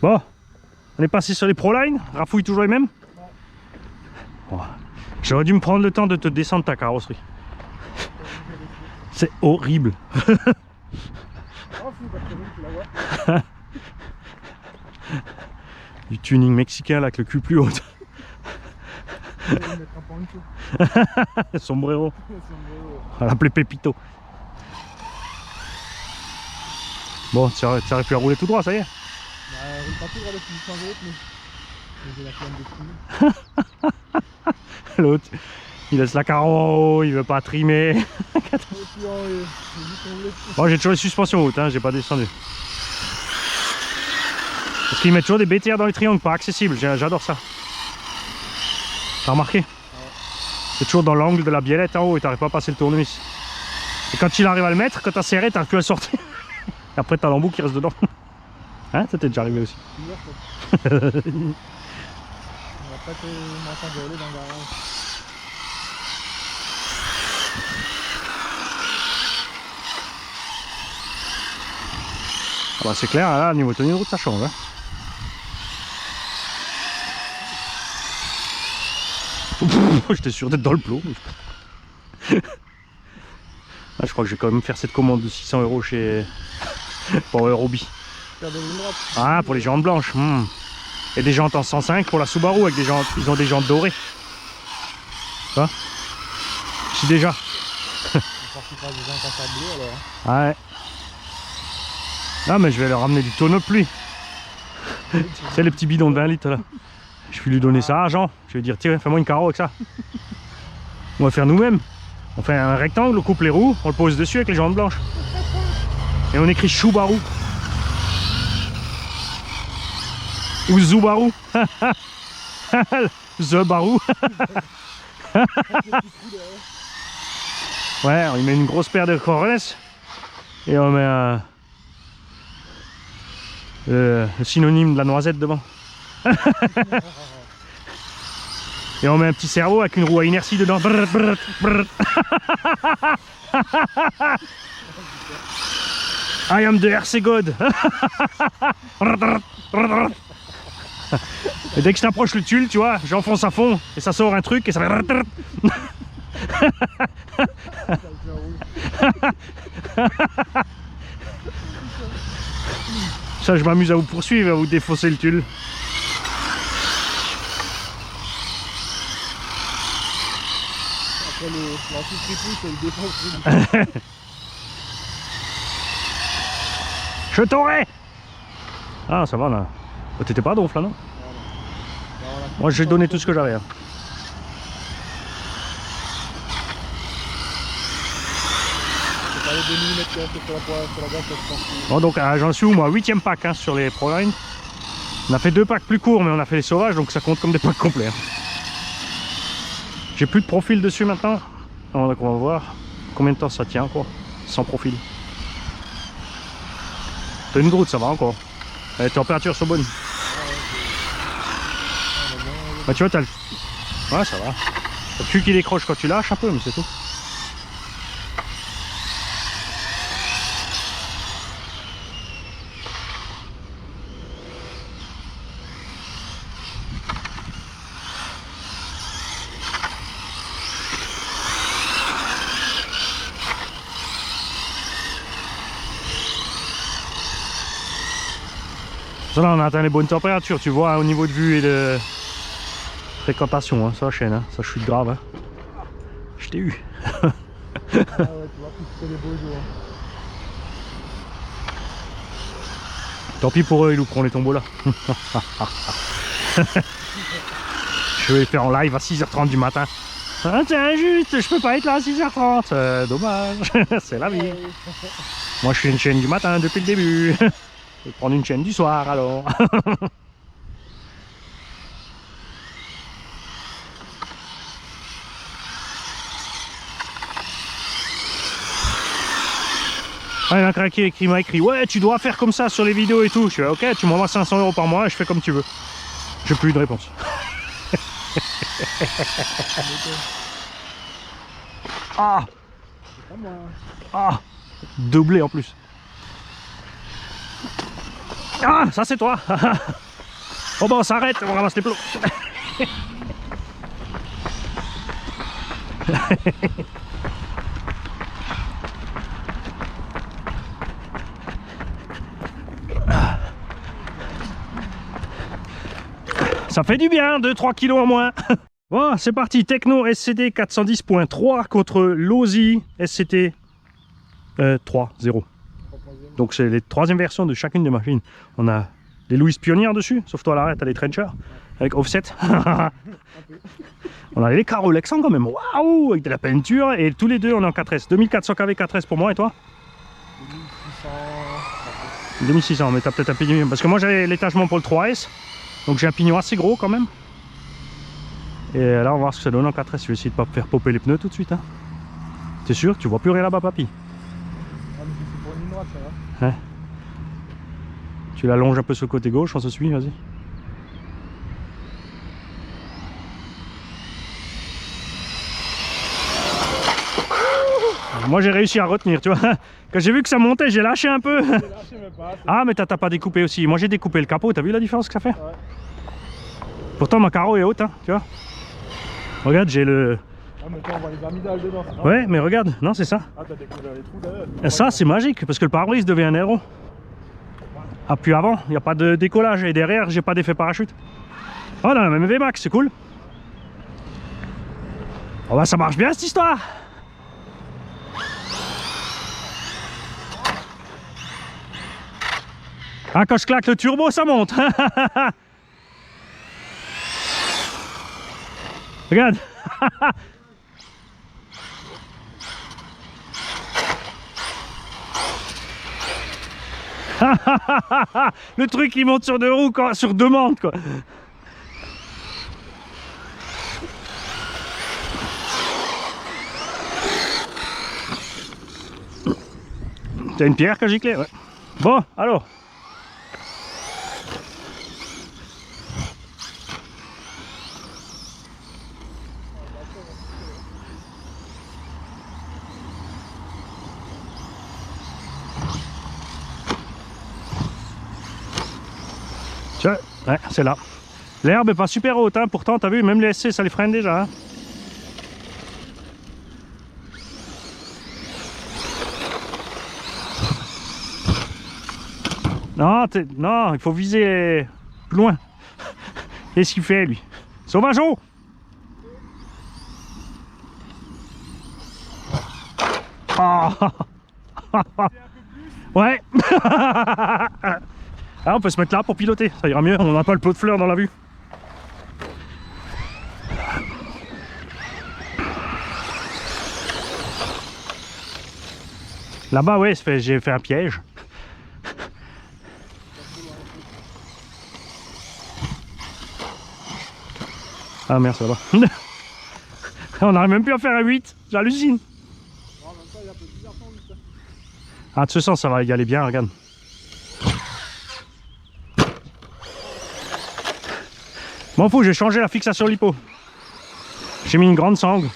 Bon, on est passé sur les Proline, rafouille toujours les mêmes. Bon. J'aurais dû me prendre le temps de te descendre ta carrosserie. C'est horrible. Du tuning mexicain là avec le cul plus haut. Sombrero. On va l'appeler Pépito. Bon, tu aurais pu rouler tout droit, ça y est. Bah, roule pas tout droit depuis 100 euros, mais j'ai la flemme de trimer. L'autre, il laisse la carreau en haut, il veut pas trimer. Bon, j'ai toujours les suspensions hautes, hein, j'ai pas descendu. Parce qu'ils mettent toujours des BTR dans les triangles, pas accessibles, j'adore ça. T'as remarqué? C'est toujours dans l'angle de la biellette en haut et t'arrives pas à passer le tournevis. Et quand il arrive à le mettre, quand t'as serré, t'arrives plus à le sortir. Et après t'as l'embout qui reste dedans. Hein, ça t'est déjà arrivé aussi. On va pas te m'entendre gueuler dans le garage. Ah bah c'est clair, là, niveau tenue de route, ça change. Hein. J'étais sûr d'être dans le plot. Mais... ah, je crois que je vais quand même faire cette commande de 600 € chez Power Hobby. Ah, pour les jantes blanches. Et des jantes en 105 pour la Subaru avec des jantes. Ils ont des jantes dorées. Ça si déjà. Ouais. Ah mais je vais leur ramener du tonneau de pluie. C'est les petits bidons de 20 litres là. Je vais lui donner ça à Jean. Je vais dire tiens fais-moi une carreau avec ça. On va faire nous-mêmes. On fait un rectangle, on coupe les roues, on le pose dessus avec les jantes blanches. Et on écrit Subaru. Ou Zubaru. The Baru. Ouais, on y met une grosse paire de Corones. Et on met le synonyme de la noisette devant. Et on met un petit cerveau avec une roue à inertie dedans. Brrr, brrr, brrr. I am the RC God. Et dès que je t'approche le tulle, tu vois, j'enfonce à fond et ça sort un truc et ça fait... Ça, je m'amuse à vous poursuivre, à vous défausser le tulle. Après l'anti-tripou, c'est le défense. Je t'aurai. Ah, ça va là. Oh, t'étais pas donf là, non? Moi, j'ai donné tout ce que j'avais. Hein. Bon, donc j'en suis où moi? 8e pack hein, sur les Proline. On a fait 2 packs plus courts, mais on a fait les sauvages, donc ça compte comme des packs complets. Hein. J'ai plus de profil dessus maintenant. Donc on va voir combien de temps ça tient quoi, sans profil. Tenue de route, ça va encore. Les températures sont bonnes. Bah, tu vois, t'as le... ouais, ça va. Le cul qui décroche quand tu lâches un peu, mais c'est tout. Ça, là, on a atteint les bonnes températures, tu vois, au niveau de vue et de fréquentation, hein, ça chaîne, hein, ça chute grave. Hein. Je t'ai eu. Ah ouais, tu vois, c'est les beaux jours. Tant pis pour eux, ils louperont les tombeaux là. Je vais les faire en live à 6h30 du matin. Ah, c'est injuste, je peux pas être là à 6h30. Dommage, c'est la vie. Moi je fais une chaîne du matin depuis le début. Je vais prendre une chaîne du soir alors. Ah, il y en a un qui m'a écrit ouais tu dois faire comme ça sur les vidéos et tout. Je suis ok tu m'envoies 500 € par mois et je fais comme tu veux. J'ai plus eu de réponse. Ah ah doublé en plus. Ah, ça c'est toi. Oh bah on s'arrête, on ramasse les plots. Ça fait du bien, 2-3 kilos en moins. Bon, c'est parti, Techno SCT 410.3 contre Losi SCT 3.0. Donc c'est les troisième versions de chacune des machines. On a les Louis Pioneer dessus, sauf toi à l'arrêt, t'as les Trencher avec offset. On a les carreaux Lexan quand même, waouh, avec de la peinture, et tous les deux on est en 4S. 2400 kV 4S pour moi, et toi? 2600, mais t'as peut-être un pignon, parce que moi j'avais l'étagement pour le 3S, donc j'ai un pignon assez gros quand même. Et là on va voir ce que ça donne en 4S, je vais essayer de pas faire popper les pneus tout de suite. Hein. T'es sûr? Tu vois plus rien là-bas, papy? Ah, mais c'est pour une ligne droite, ça va. Ouais. Tu l'allonges un peu sur le côté gauche, on se suit, vas-y. Moi j'ai réussi à retenir, tu vois. Quand j'ai vu que ça montait, j'ai lâché un peu. J'ai lâché, mais pas assez. Ah, mais t'as pas découpé aussi. Moi j'ai découpé le capot, t'as vu la différence que ça fait? Ouais. Pourtant ma carreau est haute, hein, tu vois. Regarde, j'ai le... Ah, mais toi, on voit les amygdales dedans. Ça. Ouais, mais regarde, non, c'est ça. Ah, t'as découvert les trous derrière. Et ça, c'est magique, parce que le pare-brise devient un aéro. Ah, puis avant, il n'y a pas de décollage. Et derrière, j'ai pas d'effet parachute. Oh, dans la même VMAX, c'est cool. Oh, bah ça marche bien cette histoire. Ah, quand je claque le turbo, ça monte. Regarde. Le truc il monte sur deux roues, quoi, sur deux mantes, quoi. T'as une pierre que j'ai clé, ouais. Bon, alors. Tiens, ouais, c'est là. L'herbe est pas super haute, hein. Pourtant, t'as vu, même les SC, ça les freine déjà. Hein. Non, non, il faut viser plus loin. Qu'est-ce qu'il fait, lui? Sauvageau! Oh. Ouais. Ah, on peut se mettre là pour piloter, ça ira mieux, on n'a pas le pot de fleurs dans la vue. Là-bas, ouais, j'ai fait un piège. Ah merde, ça va. On n'arrive même plus à faire un 8, j'hallucine. Ah, de ce sens, ça va y aller bien, regarde. M'en fous, j'ai changé la fixation lipo. J'ai mis une grande sangle.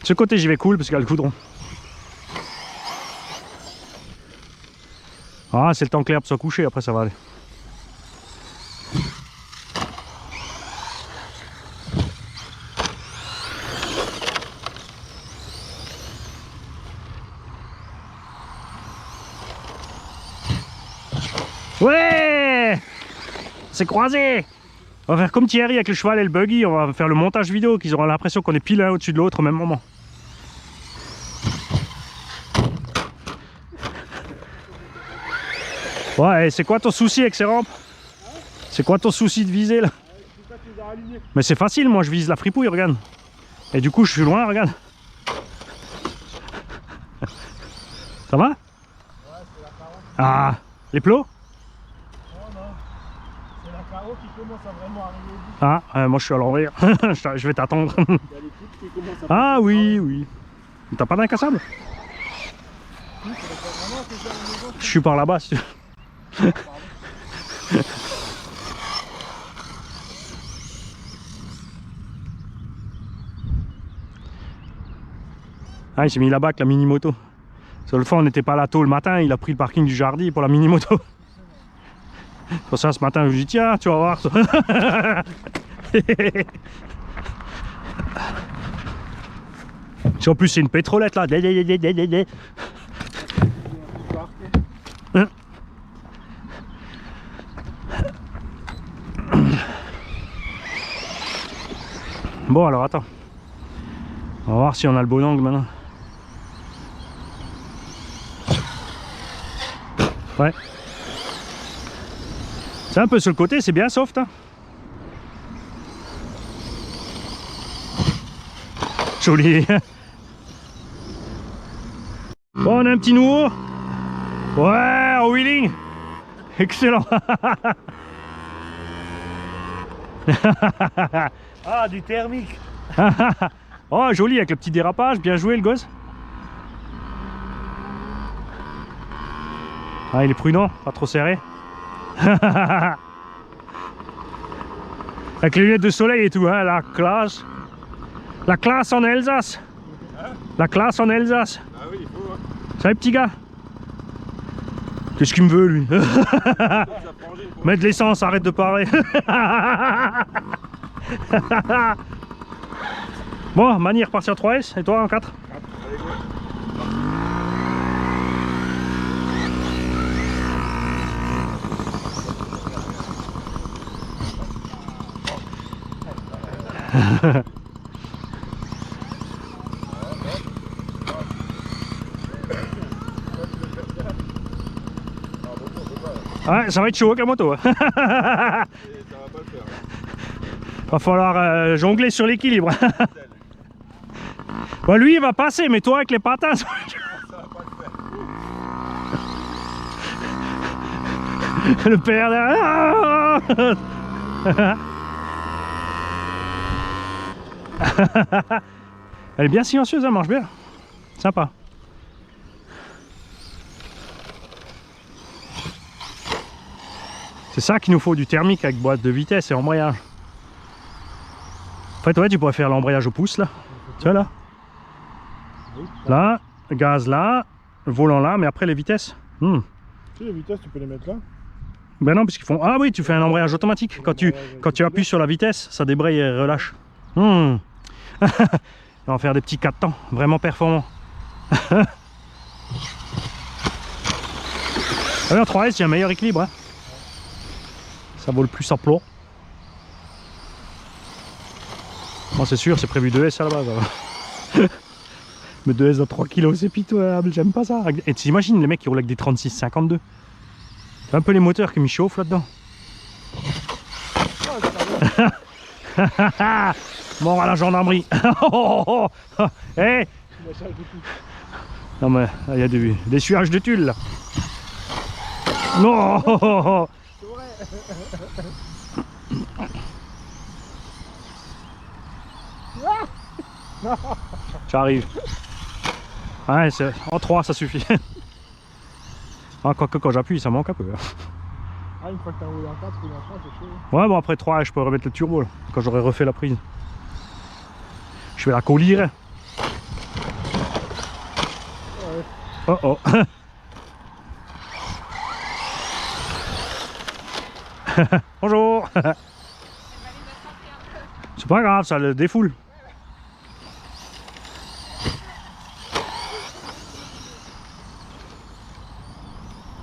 De ce côté, j'y vais cool parce qu'il y a le goudron. Ah, c'est le temps que l'herbe soit couchée, après ça va aller. Ouais, c'est croisé. On va faire comme Thierry avec le cheval et le buggy, on va faire le montage vidéo, qu'ils auront l'impression qu'on est pile l'un au-dessus de l'autre au même moment. Ouais, c'est quoi ton souci avec ces rampes? C'est quoi ton souci de viser là? Mais c'est facile, moi je vise la fripouille, regarde. Et du coup je suis loin, regarde. Ça va? Ah, les plots? Ah, moi je suis à l'envers, je vais t'attendre. Ah oui, oui. T'as pas d'incassable? Je suis par là-bas si tu veux. Ah, il s'est mis là-bas avec la mini-moto. L'autre fois on n'était pas là tôt le matin, il a pris le parking du Jardy pour la mini-moto. Pour ça, ce matin, je me dis tiens, tu vas voir. Si en plus c'est une pétrolette là. Hein? Bon alors attends. On va voir si on a le bon angle maintenant. Ouais. C'est un peu sur le côté, c'est bien soft. Hein. Joli. Bon, on a un petit nouveau. Ouais, en wheeling. Excellent. Ah, du thermique. Oh, joli avec le petit dérapage. Bien joué, le gosse. Ah, il est prudent, pas trop serré. Avec les lunettes de soleil et tout, hein, la classe. La classe en Alsace. La classe en Alsace. Ah oui, il faut. Hein. Salut petit gars. Qu'est-ce qu'il me veut lui? Mets de l'essence, arrête de parler. Bon, Mani est reparti en 3S et toi en 4? Allez, go. Ouais, ça va être chaud avec la moto. Ça va pas le faire. Va falloir jongler sur l'équilibre. Bon, lui il va passer, mais toi avec les patins. Ça va pas le faire. Le père derrière. Elle est bien silencieuse, elle marche bien. Sympa. C'est ça qu'il nous faut, du thermique avec boîte de vitesse et embrayage. En fait, ouais, tu pourrais faire l'embrayage au pouce là. Tu vois là. Là, le gaz là, le volant là, mais après les vitesses. Tu sais, les vitesses, tu peux les mettre là. Ben non, parce qu'ils font. Ah oui, tu fais un embrayage automatique. Quand tu appuies sur la vitesse, ça débraye et relâche. On va faire des petits 4 temps, vraiment performants. Ah oui, en 3S, il y a un meilleur équilibre. Hein. Ça vaut le plus à plat. Bon, c'est sûr, c'est prévu 2S à la base. Mais 2S à 3 kg, c'est pitoyable, j'aime pas ça. Et tu imagines les mecs qui roulent avec des 36-52. C'est un peu les moteurs qui me chauffent là-dedans. Mort à la gendarmerie. Hey. Non mais il y a des suages de tulle là. Non. J'arrive. Ouais, en 3 ça suffit. Ah, quoique quand j'appuie ça manque un peu. Ah, une fois que t'as roulé en 4, rouler en 3, c'est chaud. Ouais, bon après 3 je peux remettre le turbo là, quand j'aurai refait la prise. Je vais la collirer. Ouais. Oh oh. Bonjour. C'est pas grave, ça le défoule.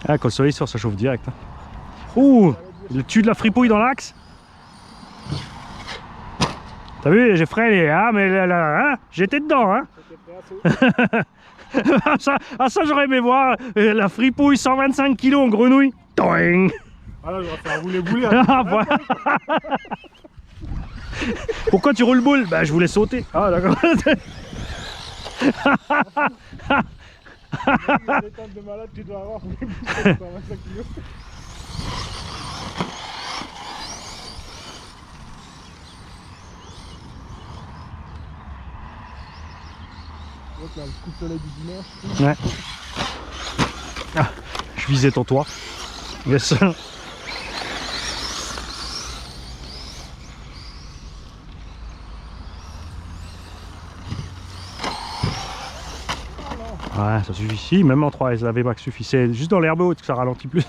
Ah, quand le soleil sort, ça chauffe direct. Hein. Ouh, le tue de la fripouille dans l'axe. T'as vu, j'ai freiné, hein, mais là, hein, j'étais dedans. Hein. ça j'aurais aimé voir la fripouille 125 kg en grenouille. Toing. Ah là, je vais faire rouler bouler. Ah, voilà. Pourquoi tu roules boule? Bah, je voulais sauter. Ah, d'accord. Il y a des tentes de malade que tu dois avoir pour les pousser à 125 kg. Là, le coup de soleil du dimanche. Ouais. Ah, je visais ton toit. Yes. Ouais, ça suffit. Si, même en 3S, la VMAX suffit. C'est juste dans l'herbe haute que ça ralentit plus.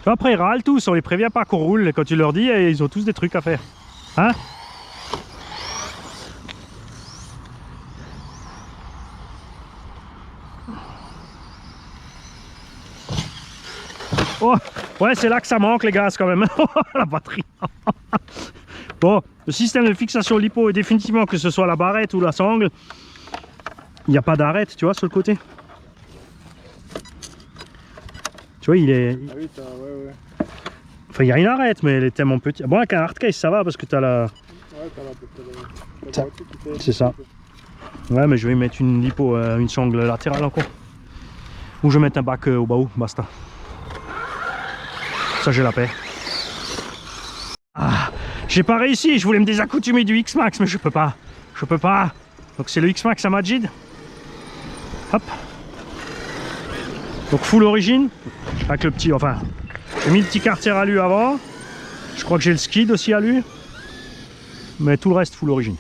Après ils râlent tous, on les prévient pas qu'on roule, et quand tu leur dis, ils ont tous des trucs à faire. Hein? Oh, ouais, c'est là que ça manque les gaz quand même. La batterie. Bon, le système de fixation lipo est définitivement, que ce soit la barrette ou la sangle, il n'y a pas d'arête, tu vois, sur le côté. Tu vois, il est... Ah oui, ouais. Enfin, il y a une arête, mais elle est tellement petite. Bon, avec un hardcase, ça va parce que tu as la... Ouais, t'as la C'est ça. Ouais, mais je vais mettre une lipo, une sangle latérale encore. Ou je vais mettre un bac au bas, basta. Ça, j'ai la paix. Ah, j'ai pas réussi, je voulais me désaccoutumer du X-Max, mais je peux pas. Je peux pas. Donc c'est le X-Max à Majid. Hop. Donc full origine. Avec le petit, enfin, j'ai mis le petit quartier à lui avant. Je crois que j'ai le skid aussi à lui. Mais tout le reste full origine.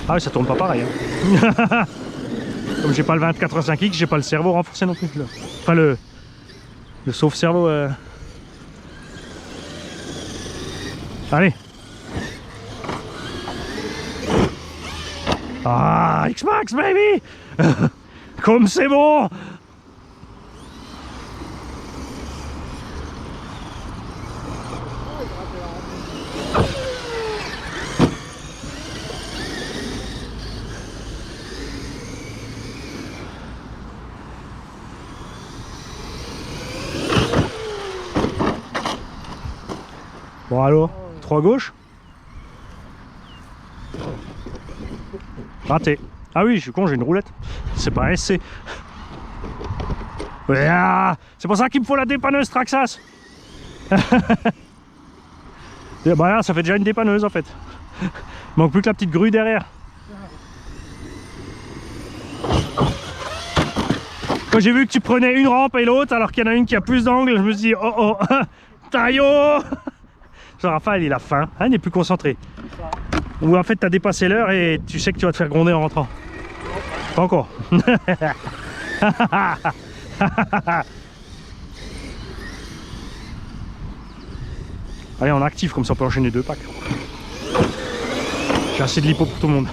Ah oui, ça tourne pas pareil. Hein. Comme j'ai pas le 24/5X, j'ai pas le cerveau renforcé non plus. Enfin le sauve-cerveau. Allez. Ah, X-Max baby. Comme c'est bon. Bon alors, 3 gauche. Raté. Ah oui, je suis con, j'ai une roulette. C'est pas un SC. Ouais, ah, c'est pour ça qu'il me faut la dépanneuse Traxxas. Bah là, ça fait déjà une dépanneuse en fait. Il manque plus que la petite grue derrière. Quand j'ai vu que tu prenais une rampe et l'autre alors qu'il y en a une qui a plus d'angle, je me suis dit oh oh, taillot. Genre Raphaël il a faim, hein, il n'est plus concentré. Ou en fait tu as dépassé l'heure et tu sais que tu vas te faire gronder en rentrant. Pas encore. Allez, on active, comme ça on peut enchaîner 2 packs. J'ai assez de lipo pour tout le monde.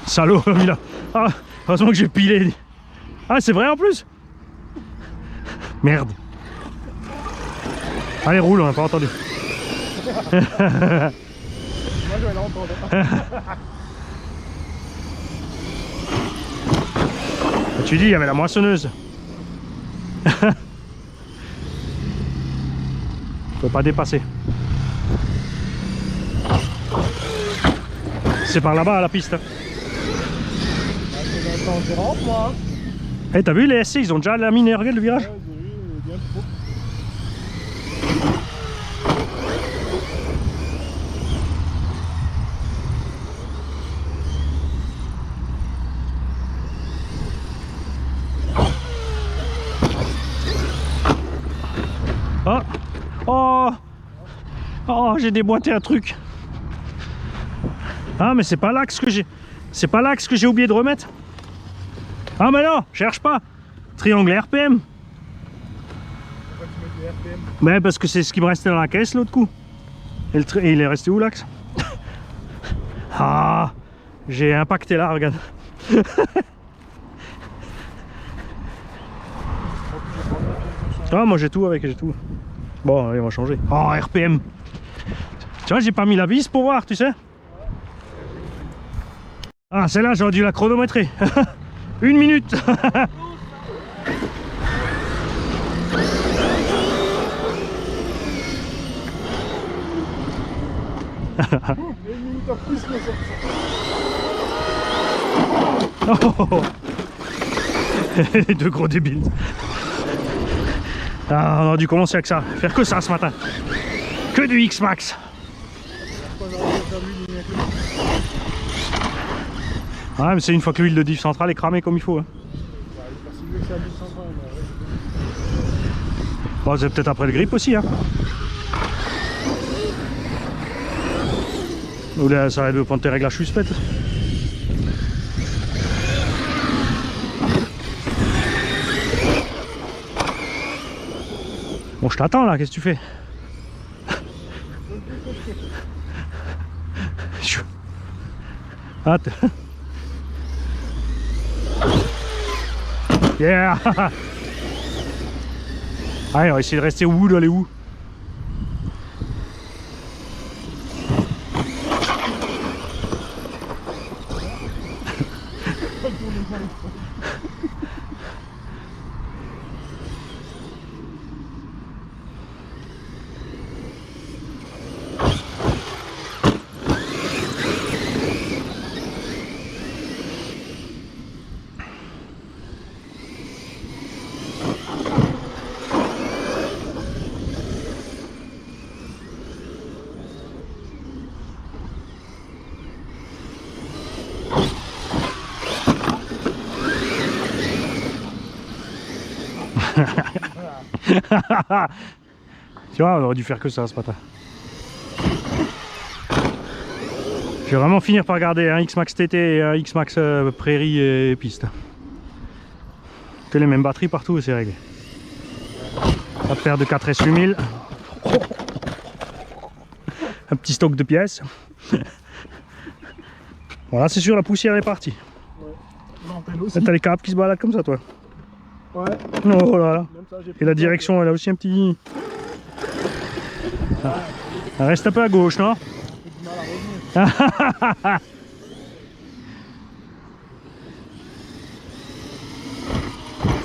Salaud, il a... Ah, heureusement que j'ai pilé. Ah, c'est vrai en plus. Merde. Allez, roule, on n'a pas entendu. Moi, je vais l'entendre. Tu dis, il y avait la moissonneuse. Je peux pas dépasser. C'est par là-bas à la piste. Eh, t'as vu les SC, ils ont déjà laminé, regarde le virage. Oh, oh, oh, j'ai déboîté un truc. Ah, mais c'est pas l'axe que j'ai. C'est pas l'axe que j'ai oublié de remettre. Ah, mais non, cherche pas. Triangle RPM. Pourquoi tu mets des RPM? Ben parce que c'est ce qui me restait dans la caisse l'autre coup. Et il est resté où l'axe? Ah, j'ai impacté là, regarde. Ah, moi j'ai tout avec, j'ai tout. Bon, allez, on va changer. Oh, RPM. Tu vois, j'ai pas mis la vis pour voir, tu sais. Ah, celle-là, j'aurais dû la chronométrer. 1 minute. Une minute en plus, mais Oh. Les deux gros débiles. Ah, on a dû commencer avec ça. Faire que ça ce matin. Que du X-Max. Ouais, mais c'est une fois que l'huile de diff centrale est cramée comme il faut. Hein. Bon, c'est peut-être après le grip aussi. Hein. Ou là, ça va dépendre de tes réglages suspects. Bon, je t'attends là, qu'est-ce que tu fais? Ah, yeah. Allez, on va essayer de rester au bout d'aller où? Tu vois, on aurait dû faire que ça ce matin. Je vais vraiment finir par garder un X-Max TT et un X-Max Prairie et piste. Que les mêmes batteries partout et c'est réglé. Pas de paire de 4S 8000. Un petit stock de pièces. Voilà, c'est sûr, la poussière est partie. Ouais. T'as les câbles qui se baladent comme ça, toi? Ouais. Oh là là. Ça, et la direction, elle a aussi un petit... Ah. Elle reste un peu à gauche, non?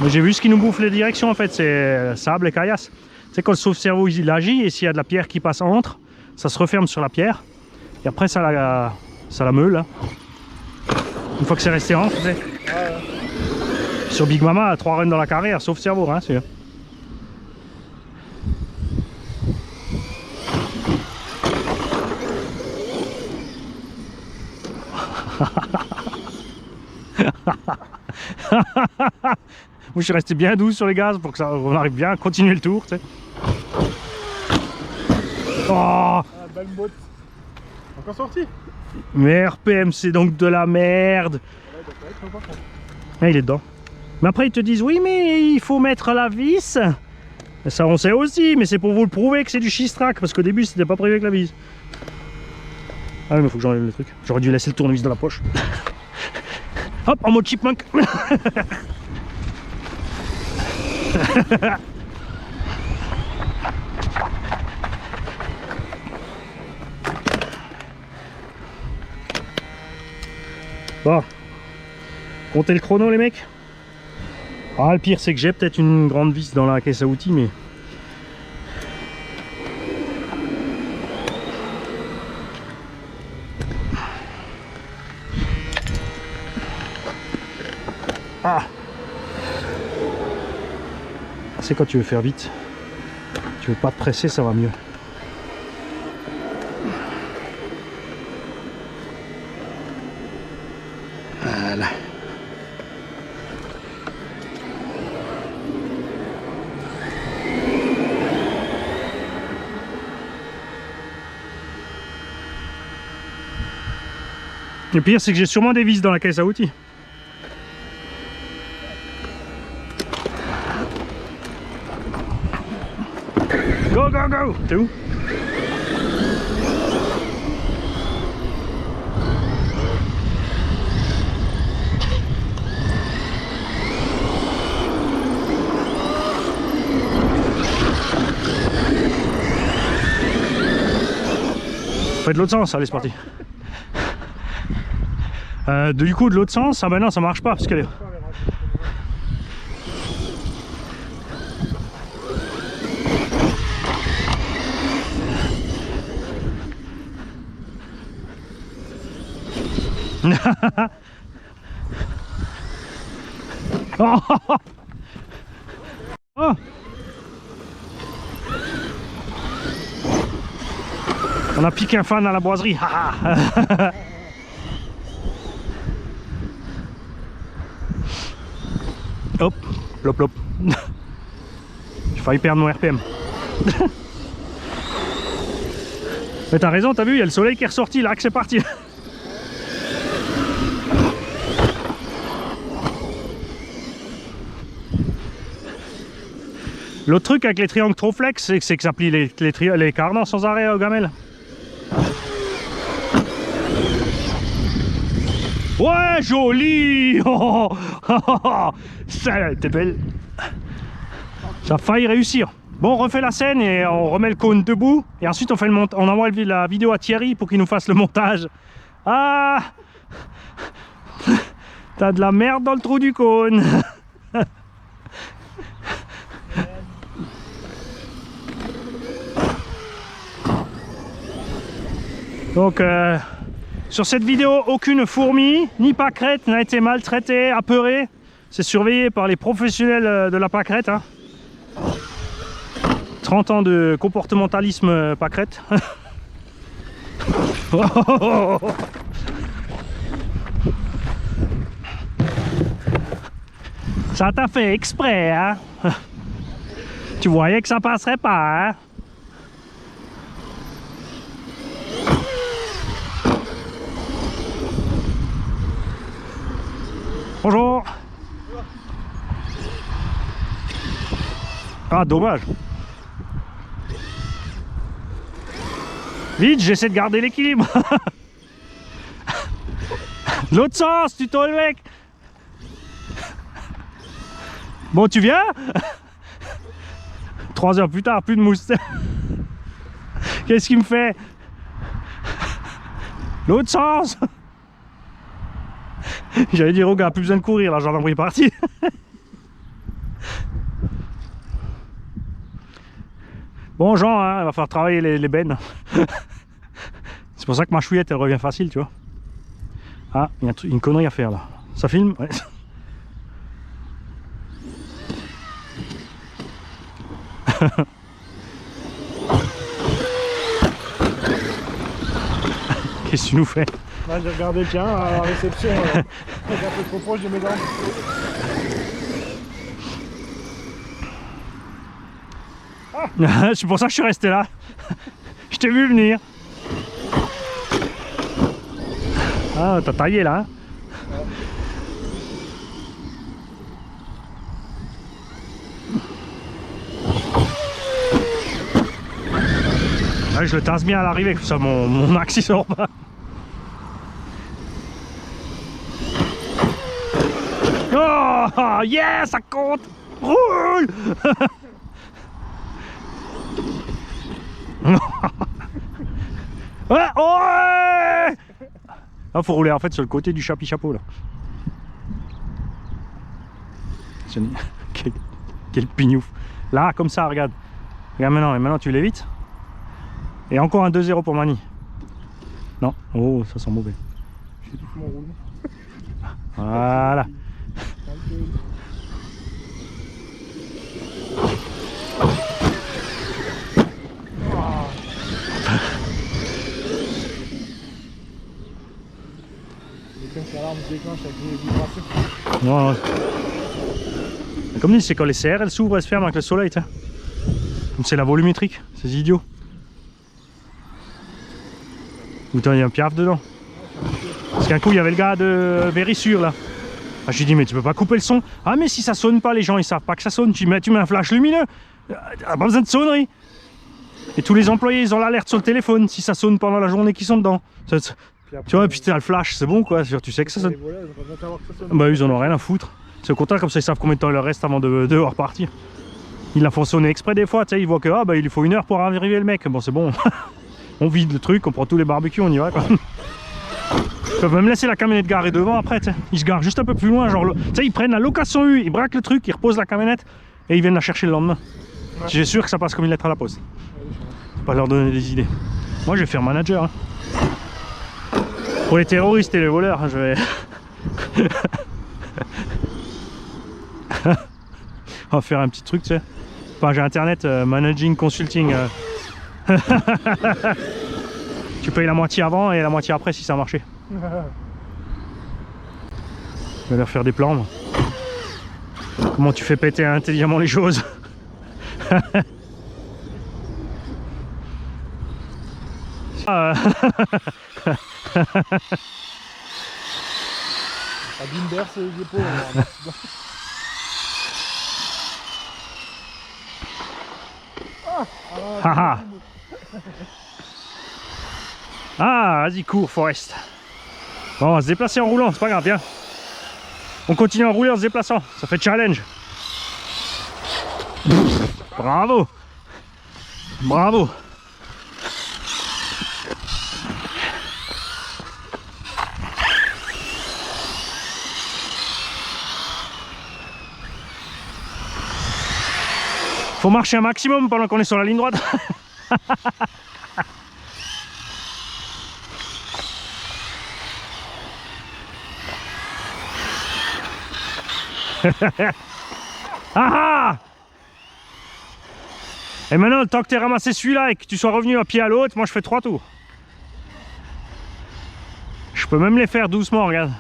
J'ai vu ce qui nous bouffe les directions en fait, c'est sable et caillasse. C'est quand le sauve-cerveau il agit et s'il y a de la pierre qui passe entre, ça se referme sur la pierre et après ça la meule. Hein. Une fois que c'est resté entre, tu sais. Ouais. Sur Big Mama, 3 runs dans la carrière, sauve-cerveau, hein, c'est. Moi je suis resté bien doux sur les gaz pour que ça, on arrive bien à continuer le tour, tu sais. Oh ah, belle botte. Encore sorti. Mais RPM c'est donc de la merde. Ah, il est dedans. Mais après ils te disent oui mais il faut mettre la vis. Et ça on sait aussi, mais c'est pour vous le prouver que c'est du Shistrack parce qu'au début c'était pas prévu avec la vis. Ah oui mais faut que j'enlève le truc. J'aurais dû laisser le tournevis dans la poche. Hop, en mode chipmunk. Bon, comptez le chrono les mecs. Ah le pire c'est que j'ai peut-être une grande vis dans la caisse à outils mais... Ah, c'est quand tu veux faire vite, tu veux pas te presser, ça va mieux. Voilà. Le pire c'est que j'ai sûrement des vis dans la caisse à outils. Go, go, go! T'es où? Fais de l'autre sens, allez c'est parti. Du coup de l'autre sens, ah bah non ça marche pas parce qu'elle est... Oh. Oh. On a piqué un fan à la boiserie. Hop, plop plop. J'ai failli perdre mon RPM. Mais t'as raison, t'as vu, il y a le soleil qui est ressorti là, que c'est parti. L'autre truc avec les triangles trop flex, c'est que ça plie les cardans sans arrêt au gamelle. Ouais, joli. Oh, oh, oh, oh. Ça, t'es belle. Ça a failli réussir. Bon, on refait la scène et on remet le cône debout. Et ensuite, on fait on envoie la vidéo à Thierry pour qu'il nous fasse le montage. Ah, t'as de la merde dans le trou du cône. Donc, sur cette vidéo, aucune fourmi ni pâquerette n'a été maltraitée, apeurée. C'est surveillé par les professionnels de la pâquerette. Hein. 30 ans de comportementalisme pâquerette. Ça t'a fait exprès, hein? Tu voyais que ça passerait pas, hein? Bonjour. Ah, dommage. Vite, j'essaie de garder l'équilibre. L'autre sens, tuto le mec. Bon, tu viens? 3 heures plus tard, plus de mousse. Qu'est-ce qu'il me fait? L'autre sens. J'allais dire au gars, plus besoin de courir, la gendarmerie est partie. Bon Jean, hein, il va falloir travailler les bennes. C'est pour ça que ma chouillette elle revient facile, tu vois. Ah, il y a une connerie à faire là. Ça filme? Ouais. Qu'est-ce que tu nous fais? Bah, j'ai regardé le tien à la réception, un peu trop proche de mes dents. C'est pour ça que je suis resté là. Je t'ai vu venir. Ah, t'as taillé là. Hein. Ouais, je le tasse bien à l'arrivée, comme ça mon axe il sort pas. Oh, yeah, ça compte. Roule. Ouais, ouais. Ah, faut rouler en fait sur le côté du chapeau là. Quel pignouf. Là, comme ça, regarde. Regarde maintenant, et maintenant tu l'évites. Et encore un 2-0 pour Mani. Non, oh, ça sent mauvais. J'ai tout mon roulement. Voilà. L'alarme se déclenche avec les vibrations. Ouais, ouais. Comme dit, c'est quand les CR elles s'ouvrent, elles se ferment avec le soleil. C'est la volumétrique, c'est idiot. Ou il y a un piaf dedans. Parce qu'un coup il y avait le gars de Vérissure là. Ah, je lui dis mais tu peux pas couper le son. Ah mais si ça sonne pas, les gens ils savent pas que ça sonne. Tu mets un flash lumineux. Pas besoin de sonnerie. Et tous les employés ils ont l'alerte sur le téléphone si ça sonne pendant la journée qu'ils sont dedans. Tu vois, et puis t'as le flash, c'est bon quoi, tu sais que ça sonne. Bah ils en ont rien à foutre. C'est au contraire, comme ça ils savent combien de temps il leur reste avant de repartir. Ils la font sonner exprès des fois, tu sais, ils voient que ah, bah, il lui faut 1 heure pour arriver le mec. Bon c'est bon, on vide le truc, on prend tous les barbecues, on y va quoi. Ils peuvent même laisser la camionnette garée devant après, tu sais. Ils se garent juste un peu plus loin, genre, tu sais, ils prennent la location U, ils braquent le truc, ils reposent la camionnette et ils viennent la chercher le lendemain. Ouais. J'ai sûr que ça passe comme une lettre à la poste. Faut pas leur donner des idées. Moi je vais faire manager. Hein. Pour les terroristes et les voleurs, je vais... On va faire un petit truc, tu sais. Enfin, j'ai internet, managing, consulting. Tu payes la moitié avant et la moitié après si ça a marché. Je vais leur faire des plans. Moi. Comment tu fais péter intelligemment les choses. Abîme berce les épaules. Ah, ah, vas-y, cours, Forest. Bon, on va se déplacer en roulant, c'est pas grave, viens. On continue à rouler en se déplaçant, ça fait challenge. Bravo. Bravo. Faut marcher un maximum pendant qu'on est sur la ligne droite. Ah! Et maintenant, le temps que tu aies ramassé celui-là et que tu sois revenu à pied à l'autre, moi je fais 3 tours. Je peux même les faire doucement, regarde.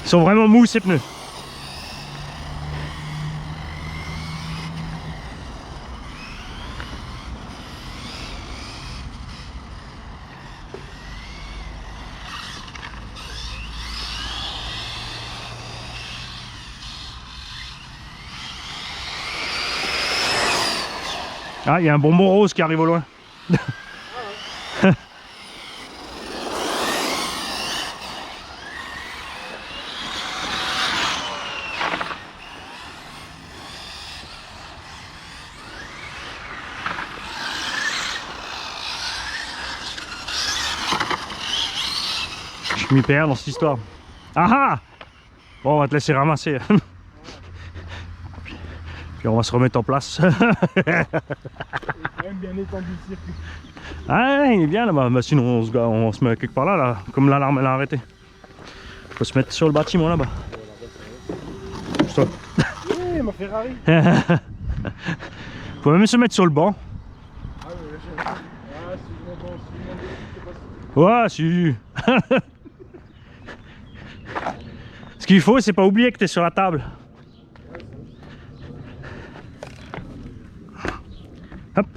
Ils sont vraiment mous ces pneus. Ah, il y a un bonbon rose qui arrive au loin. Je m'y perds dans cette histoire. Ah ah! Bon, on va te laisser ramasser. Puis on va se remettre en place. Il est quand même bien étendu le circuit. Ah, il est bien là-bas. Bah, sinon, on se met quelque part là, comme l'alarme elle a arrêté. On peut se mettre sur le bâtiment là-bas. Oui, ma Ferrari. On peut même se mettre sur le banc. Ah oui, là, si je monte, Ouais, si. Ce qu'il faut, c'est pas oublier que tu es sur la table. Hop.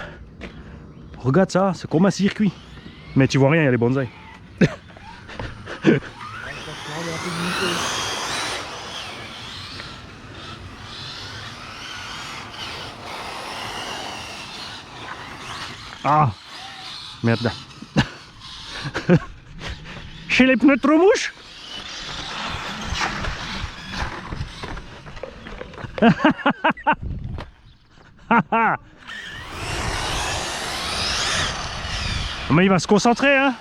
Regarde ça, c'est comme un circuit. Mais tu vois rien, il y a les bonsaïs. Ah, merde là. Chez les pneus trop mouches. Mais il va se concentrer, hein.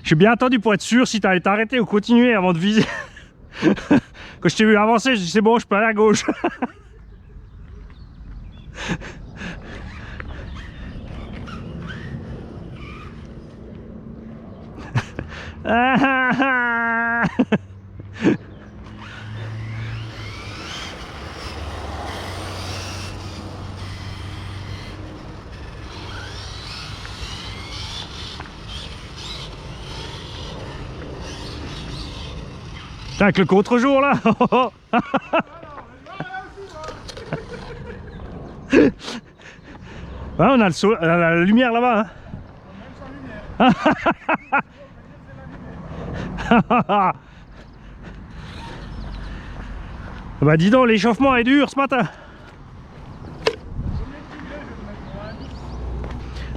J'ai bien attendu pour être sûr si tu allais t'arrêter ou continuer avant de viser. Quand je t'ai vu avancer, je dis c'est bon, je peux aller à gauche. Putain, avec le contre-jour là. Ouais, on a la lumière là-bas. Hein. Bah dis donc, l'échauffement est dur ce matin.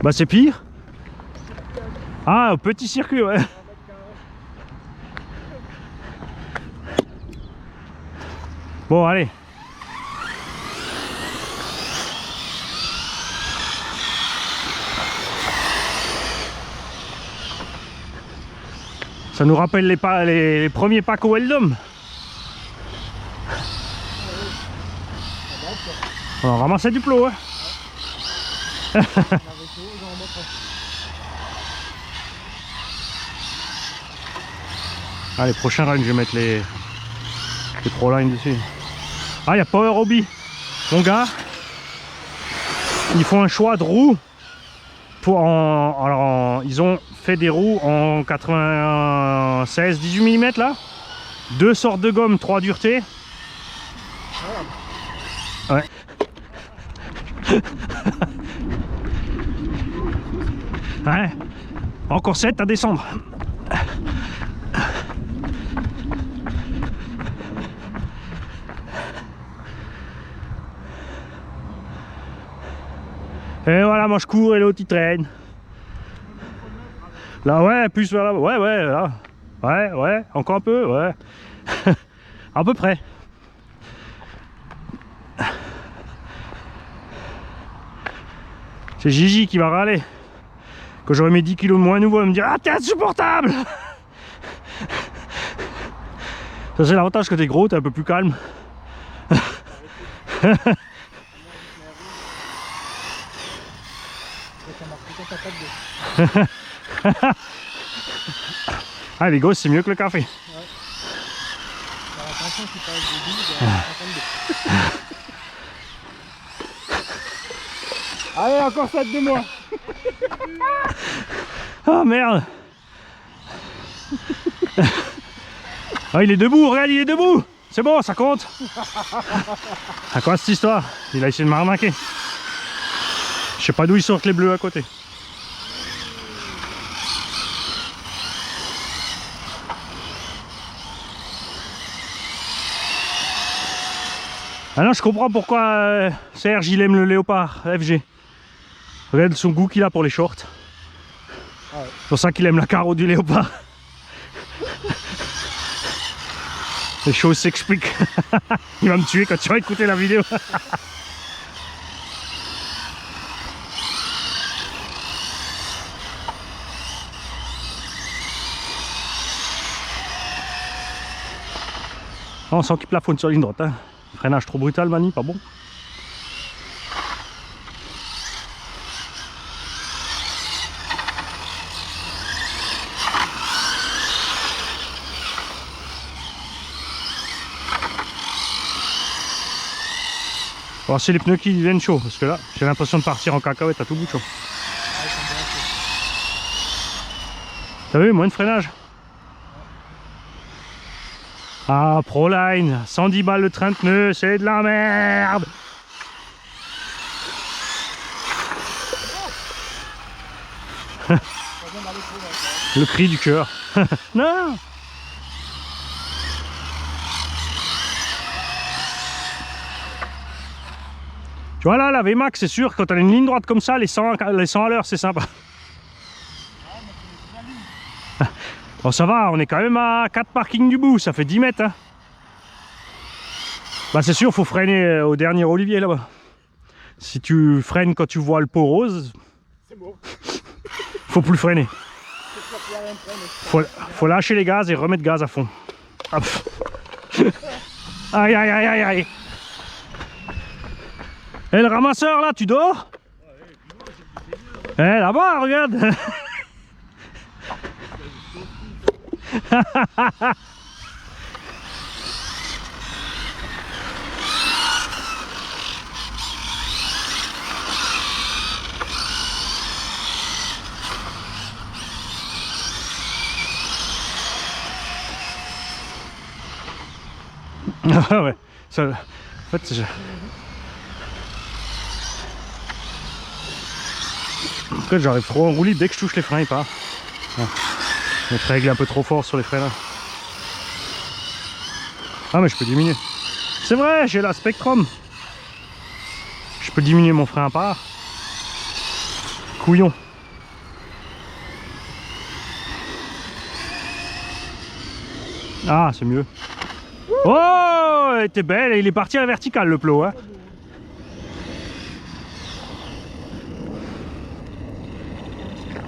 Bah c'est pire. Ah, petit circuit, ouais. Bon, allez. Ça nous rappelle les premiers packs au Weldom. On ramassait du plot, hein. Allez, prochain run, je vais mettre les Pro Line dessus. Ah, il y a Power Hobby. Mon gars, ils font un choix de roues Ils ont fait des roues en 96, 18 mm là. 2 sortes de gomme, 3 duretés. Ouais. Ouais. Encore 7 à descendre. Et voilà, moi je cours et l'autre il traîne. Là, ouais, plus vers là. Ouais, ouais, là. Ouais, ouais, encore un peu, ouais. À peu près. C'est Gigi qui va râler. Quand j'aurai mes 10 kilos de moins nouveau, elle me dire ah, t'es insupportable. Ça, c'est l'avantage quand t'es gros, t'es un peu plus calme. Ah, les gosses, c'est mieux que le café. Ouais. Alors, attention, tu passes de 10 à 52. Allez, encore 7 de moi. Oh merde. Ah, il est debout, regarde, il est debout. C'est bon, ça compte. À quoi cette histoire? Il a essayé de m'arnaquer. Je sais pas d'où ils sortent les bleus à côté. Ah non, je comprends pourquoi Serge il aime le léopard FG. Regarde son goût qu'il a pour les shorts. Ah ouais. C'est pour ça qu'il aime la carreau du léopard. Les choses s'expliquent. Il va me tuer quand tu vas écouter la vidéo. On sent qu'il plafonne sur la ligne droite. Hein. Freinage trop brutal, Mani, pas bon. On va voir si les pneus qui viennent chauds, parce que là, j'ai l'impression de partir en cacahuète à tout bout de champ. T'as vu, moins de freinage. Ah, Proline, 110 balles le train de pneus, c'est de la merde. Le cri du cœur. Non. Tu vois là, la VMAX, c'est sûr, quand tu as une ligne droite comme ça, les 100 à l'heure, c'est sympa. Bon, ça va, on est quand même à 4 parkings du bout, ça fait 10 mètres. Hein. Bah, c'est sûr, faut freiner au dernier olivier là-bas. Si tu freines quand tu vois le pot rose, c'est bon. Faut plus freiner. Faut lâcher les gaz et remettre gaz à fond. Hop. Aïe aïe aïe aïe aïe. Et le ramasseur là, tu dors? Eh là-bas, regarde. Ah ouais, ça, en fait, en fait j'arrive trop en roue libre, dès que je touche les freins il part. Ouais. Je règle un peu trop fort sur les freins là. Ah mais je peux diminuer. C'est vrai, j'ai la Spectrum. Je peux diminuer mon frein à part. Couillon. Ah c'est mieux. Oh, elle était belle, il est parti à la verticale le plot. Hein.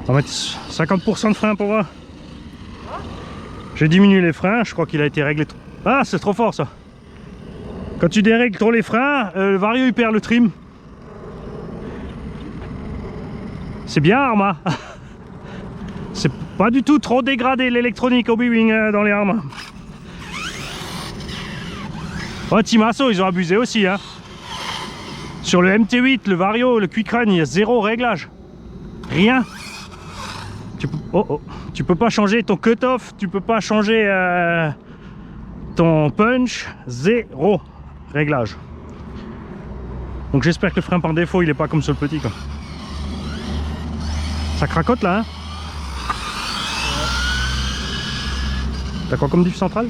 On va mettre 50% de frein pour voir. J'ai diminué les freins, je crois qu'il a été réglé. Ah, c'est trop fort ça. Quand tu dérègles trop les freins, le vario il perd le trim. C'est bien Arma. C'est pas du tout trop dégradé l'électronique au B-Wing dans les Arma. Oh, Timasso, ils ont abusé aussi. Hein. Sur le MT8, le Vario, le Quick Run, il y a 0 réglage. Rien. Tu peux pas changer ton cut-off, tu peux pas changer ton punch, zéro réglage. Donc j'espère que le frein par défaut il est pas comme sur le petit quoi. Ça cracote là hein. T'as quoi comme diff central?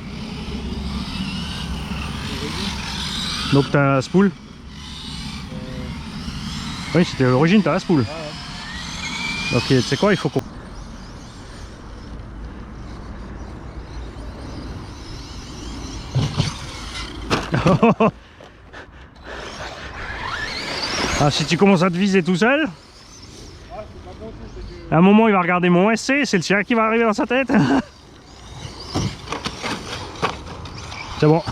Donc t'as la spool. Oui c'était à l'origine, t'as la spool. Ok, tu sais quoi, il faut qu'on... Ah, si tu commences à te viser tout seul, à un moment il va regarder mon SC, c'est le sien qui va arriver dans sa tête. C'est bon.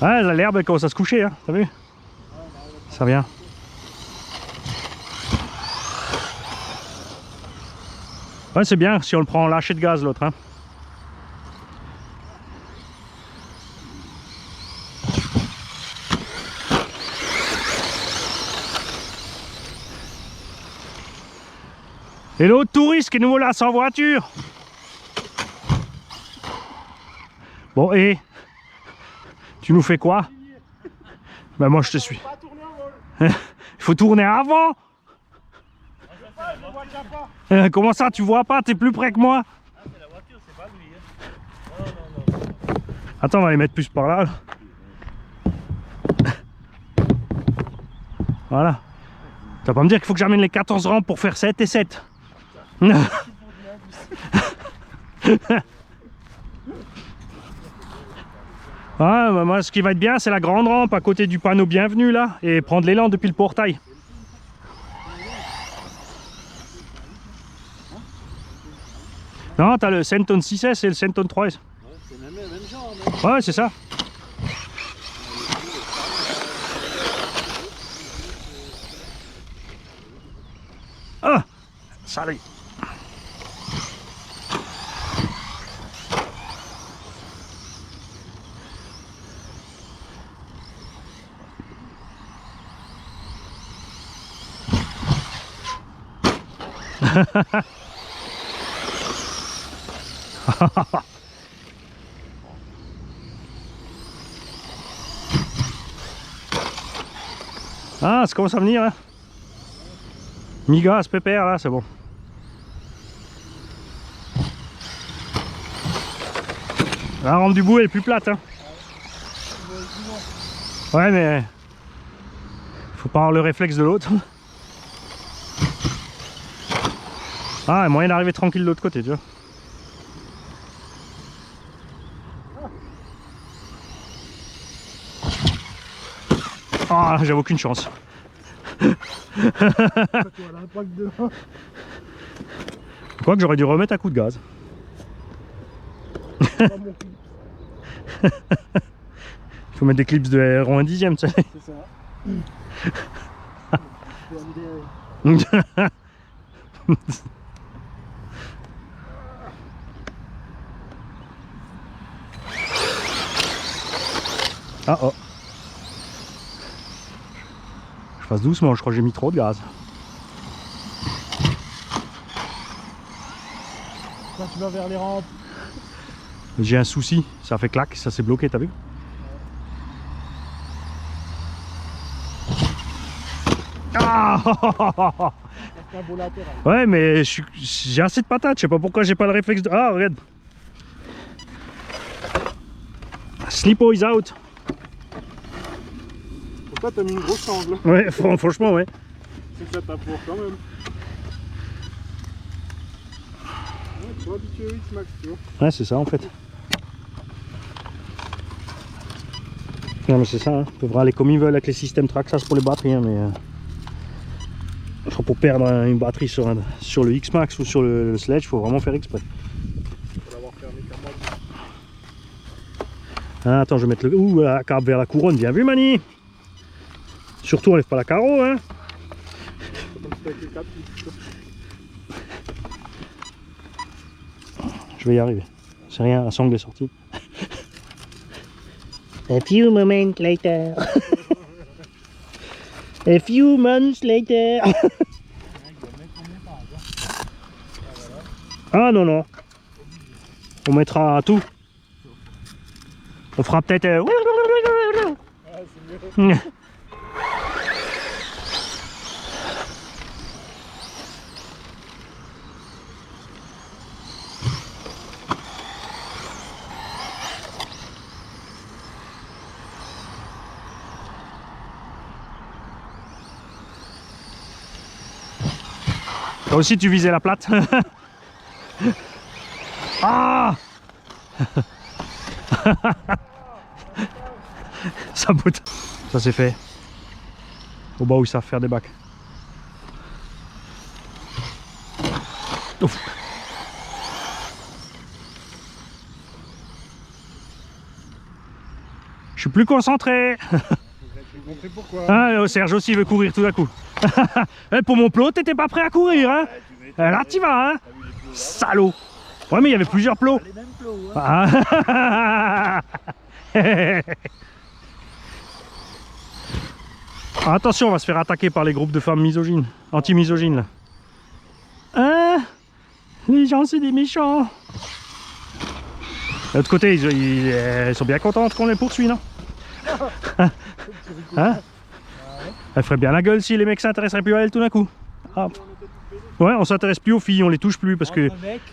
Ah, l'herbe elle commence à se coucher, hein, t'as vu? Ça vient. Ouais, c'est bien si on le prend en lâcher de gaz l'autre. Hein. Et l'autre touriste qui nous voilà sans voiture. Bon, et tu nous fais quoi? Ben moi je te suis. Il faut tourner avant. Comment ça tu vois pas? T'es plus près que moi. Attends, on va les mettre plus par là. Voilà. Tu vas pas me dire qu'il faut que j'amène les 14 rampes pour faire 7 et 7. Ah, bah moi ce qui va être bien c'est la grande rampe à côté du panneau bienvenue là et prendre l'élan depuis le portail. Non, t'as le Senton 6S et le Senton 3S. C'est même genre. Ouais, c'est ça. Ah, salut. Ah, ça commence à venir. Hein. Mi-gaz, pépère là, c'est bon. La rampe du bout elle est plus plate. Hein. Ouais, mais faut pas avoir le réflexe de l'autre. Ah, il y a moyen d'arriver tranquille de l'autre côté, tu vois. Ah, j'avais aucune chance. Quoi que j'aurais dû remettre un coup de gaz. Il faut mettre des clips de aéro 1 dixième, tu sais. C'est ça. Ah oh. Je passe doucement, je crois que j'ai mis trop de gaz. Quand tu vas vers les rampes. J'ai un souci, ça fait clac, ça s'est bloqué, t'as vu? Ah Un beau latéral. ouais, mais j'ai assez de patates, je sais pas pourquoi j'ai pas le réflexe de... Ah, regarde. Slippo is out. Pourquoi t'as mis une grosse sangle? Ouais, franchement, ouais. C'est que ça t'apporte quand même. Ouais, tu vas habituer au X-Max, tu vois. Ouais, c'est ça en fait. Non, mais c'est ça, hein. Ils peuvent aller comme ils veulent avec les systèmes Traxxas pour les batteries, hein, mais... je crois pour perdre une batterie sur le X-Max ou sur le Sledge, il faut vraiment faire exprès. Faut l'avoir fermé comme moi. Ah, attends, je vais mettre le... Ouh, la carbe vers la couronne, bien vu Mani. Surtout enlève pas la carreau, hein. Comme si t'avais fait 4 litres. Je vais y arriver. C'est rien, la sangle est sortie. A few moments later. A few months later. Ah non, non. On mettra tout. On fera peut-être... Toi aussi tu visais la plate. Ah. Ça boute. Ça c'est fait. Au bas où ils savent faire des bacs. Ouf. Je suis plus concentré. Pourquoi? Ah, Serge aussi veut courir tout d'un coup. Pour mon plot, t'étais pas prêt à courir, hein? Là, t'y vas, hein? Salaud! Ouais, mais il y avait plusieurs plots. Les mêmes plots, hein. Ah. Attention, on va se faire attaquer par les groupes de femmes misogynes, anti-misogynes, là. Hein? Les gens, c'est des méchants. De l'autre côté, ils sont bien contents qu'on les poursuit, non? Hein? Elle ferait bien la gueule si les mecs s'intéresseraient plus à elle tout d'un coup. Ah. Ouais, on s'intéresse plus aux filles, on les touche plus parce que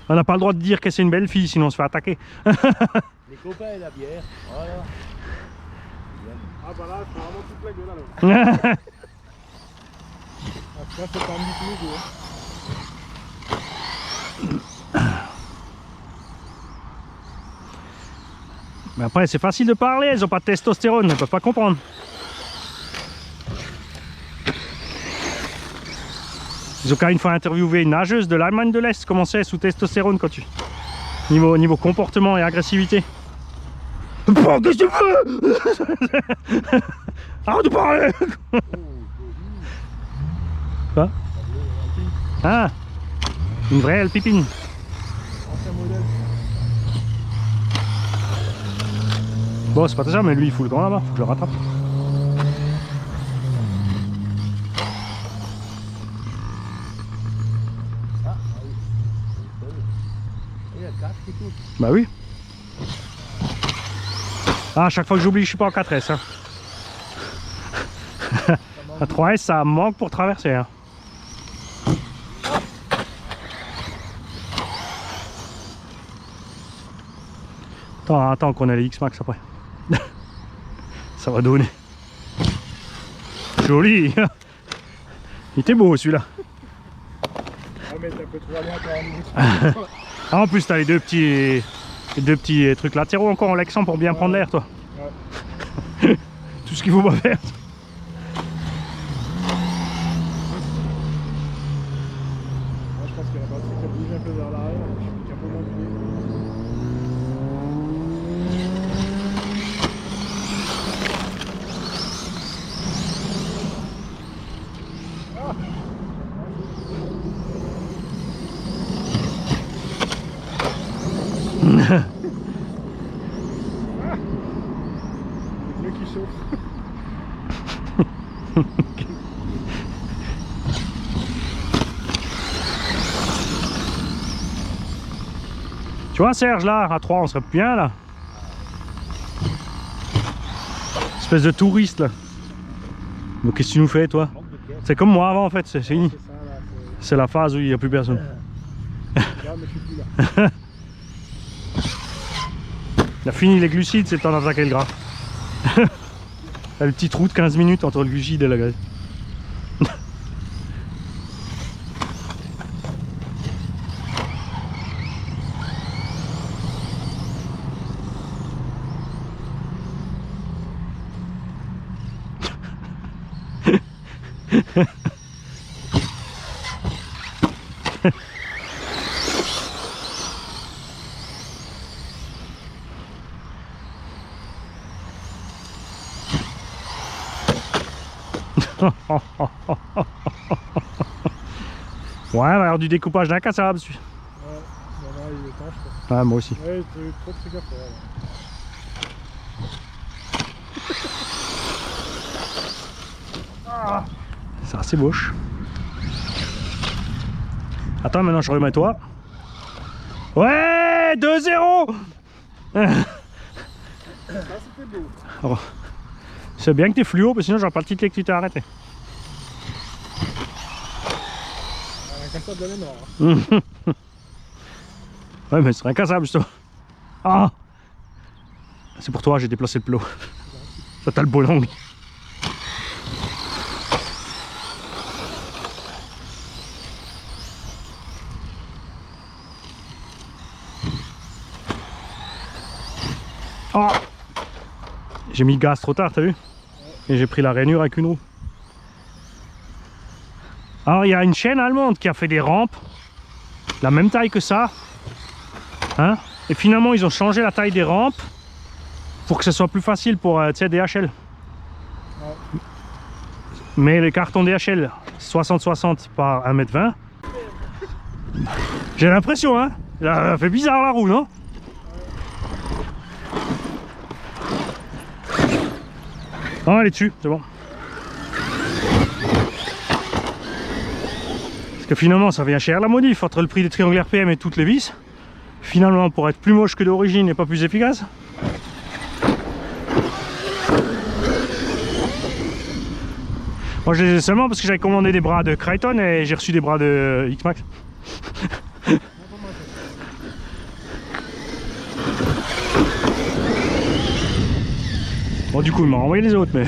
on n'a pas le droit de dire que c'est une belle fille, sinon on se fait attaquer. Les copains et la bière, voilà. Ah bah là, c'est vraiment toute la gueule alors. Après, c'est pas mis tous les deux. Mais après, c'est facile de parler, elles ont pas de testostérone, elles peuvent pas comprendre. Ils ont quand même une fois interviewé une nageuse de l'Allemagne de l'Est, comment c'est sous testostérone quand tu... Niveau comportement et agressivité. Oh, qu'est-ce que tu veux? Arrête de parler. Quoi? Ah, une vraie alpipine. Bon, c'est pas ça, mais lui il fout le camp là-bas, faut que je le rattrape. Bah oui. Ah, à chaque fois que j'oublie, je suis pas en 4S. Hein. À 3S, ça manque pour traverser. Hein. Attends qu'on ait les X-Max après. Ça va donner. Joli. Il était beau celui-là. Ah mais ça peut trop aller encore. Ah, en plus, t'as les deux petits trucs latéraux encore en Lexan pour bien prendre l'air, toi. Ouais. Tout ce qu'il faut pas faire. Moi, je pense que la batterie peut bouger un peu vers l'arrière. Je suis un peu moins plié. Le qui chauffe. Tu vois Serge là, à 3 on serait bien là. Espèce de touriste là. Donc qu'est-ce que tu nous fais toi? C'est comme moi avant en fait, c'est fini. C'est la phase où il n'y a plus personne. Là, mais je suis plus là. Il a fini les glucides, c'est le temps d'attaquer le gras. Il y a le petit trou de 15 minutes entre le glucide et la graisse. Ouais, il va y avoir du découpage d'un cassable. Ouais, il est temps, je crois. Ah, moi aussi. Ouais, trop de trucs à faire. Ah, c'est assez moche. Attends, maintenant je remets toi. Ouais, 2-0. Ça c'était beau. Oh. C'est bien que t'es fluo, parce que sinon j'aurais pas le titre que tu t'es arrêté. Comme ça de la mémoire. Ouais, mais c'est incassable justement. Ah, c'est pour toi, j'ai déplacé le plot. Ça t'as le beau langue. Oh, j'ai mis le gaz trop tard, t'as vu? Et j'ai pris la rainure avec une roue. Alors il y a une chaîne allemande qui a fait des rampes, la même taille que ça. Hein? Et finalement ils ont changé la taille des rampes pour que ce soit plus facile pour DHL. Ouais. Mais les cartons DHL 60-60 par 1,20 m. J'ai l'impression, hein? Ça fait bizarre la roue, non? Ah, elle est dessus, c'est bon. Parce que finalement, ça vient cher la modif entre le prix des triangles RPM et toutes les vis. Finalement, pour être plus moche que d'origine et pas plus efficace. Moi, je les ai seulement parce que j'avais commandé des bras de Crichton et j'ai reçu des bras de X-Max. Bon, du coup, il m'a envoyé les autres, mais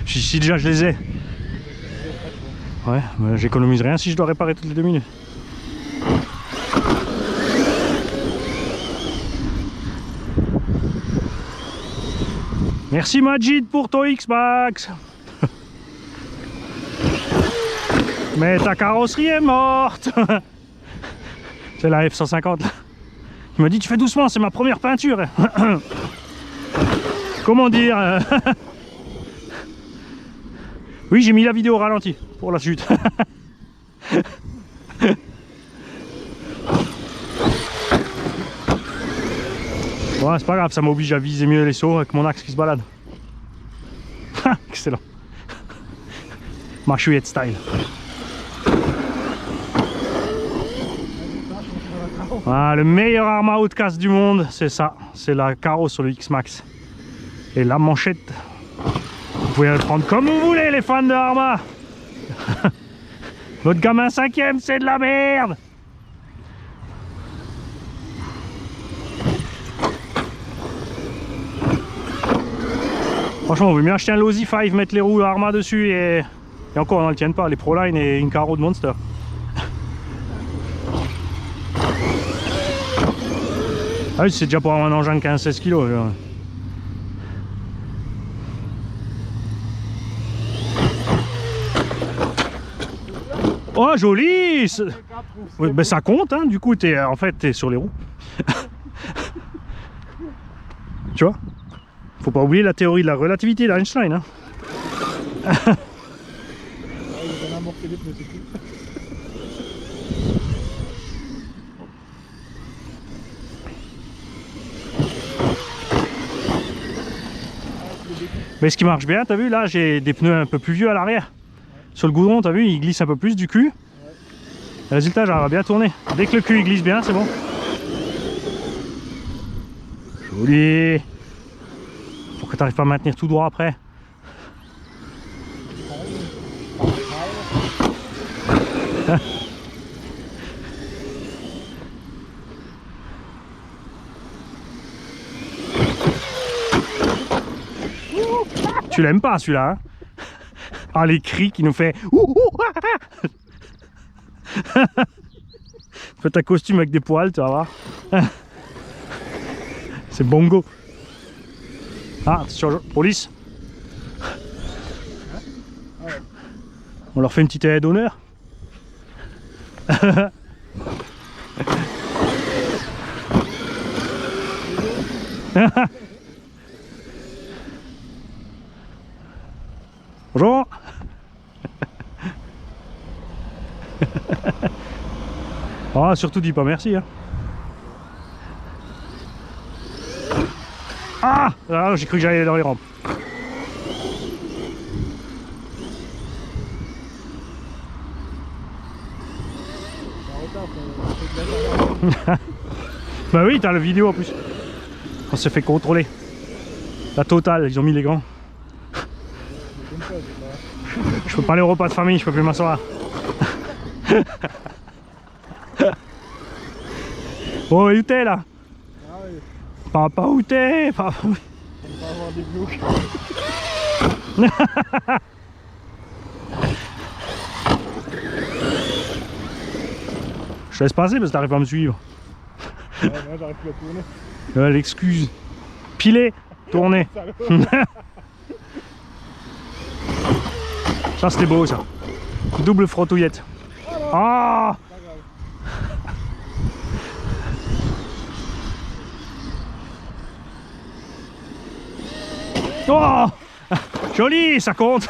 si déjà je les ai. Ouais, j'économise rien si je dois réparer toutes les 2 minutes. Merci Majid pour ton X-Max. Mais ta carrosserie est morte. C'est la F150 là. Il m'a dit tu fais doucement, c'est ma première peinture. Comment dire? Oui, j'ai mis la vidéo au ralenti pour la chute. Ouais, c'est pas grave, ça m'oblige à viser mieux les sauts avec mon axe qui se balade. Excellent. Marchouillette style. Ah, le meilleur Arrma Outcast du monde, c'est ça. C'est la carreau sur le X-Max. Et la manchette. Vous pouvez le prendre comme vous voulez, les fans de Arrma. Votre gamin 5ème, c'est de la merde. Franchement, on veut mieux acheter un Losi 5, mettre les roues Arrma dessus et encore, on ne le tienne pas. Les Proline et une carreau de Monster. Ah oui, c'est déjà pour avoir un engin de 15-16 kg. Oh, joli! Ouais, ben, ça compte, hein, du coup, en fait, t'es sur les roues. Tu vois? Faut pas oublier la théorie de la relativité d'Einstein. Hein. Mais ce qui marche bien, t'as vu, là, j'ai des pneus un peu plus vieux à l'arrière. Sur le goudron, t'as vu, il glisse un peu plus du cul. Le résultat, j'arrive à bien tourner. Dès que le cul il glisse bien, c'est bon. Joli. Pour que tu n'arrives pas à maintenir tout droit après. Tu l'aimes pas celui-là, hein? Ah, les cris qui nous fait. Fais ta costume avec des poils, tu vas voir. C'est bongo. Ah, attention, police. On leur fait une petite aide d'honneur. Bonjour. Oh, surtout dis pas merci. Hein. Ah, j'ai cru que j'allais aller dans les rampes. Bah oui, t'as la vidéo en plus. On s'est fait contrôler. La totale, ils ont mis les gants. Je peux pas aller au repas de famille, je peux plus m'asseoir. Oh, où t'es là? Ah oui. Papa, où t'es? Papa... On va avoir des blocs. Je te laisse passer parce que t'arrives pas à me suivre. Ouais, moi j'arrive plus à tourner. L'excuse. Piler, tourner. Ça c'était beau ça. Double frottouillette. Ah! Oh! Joli, ça compte.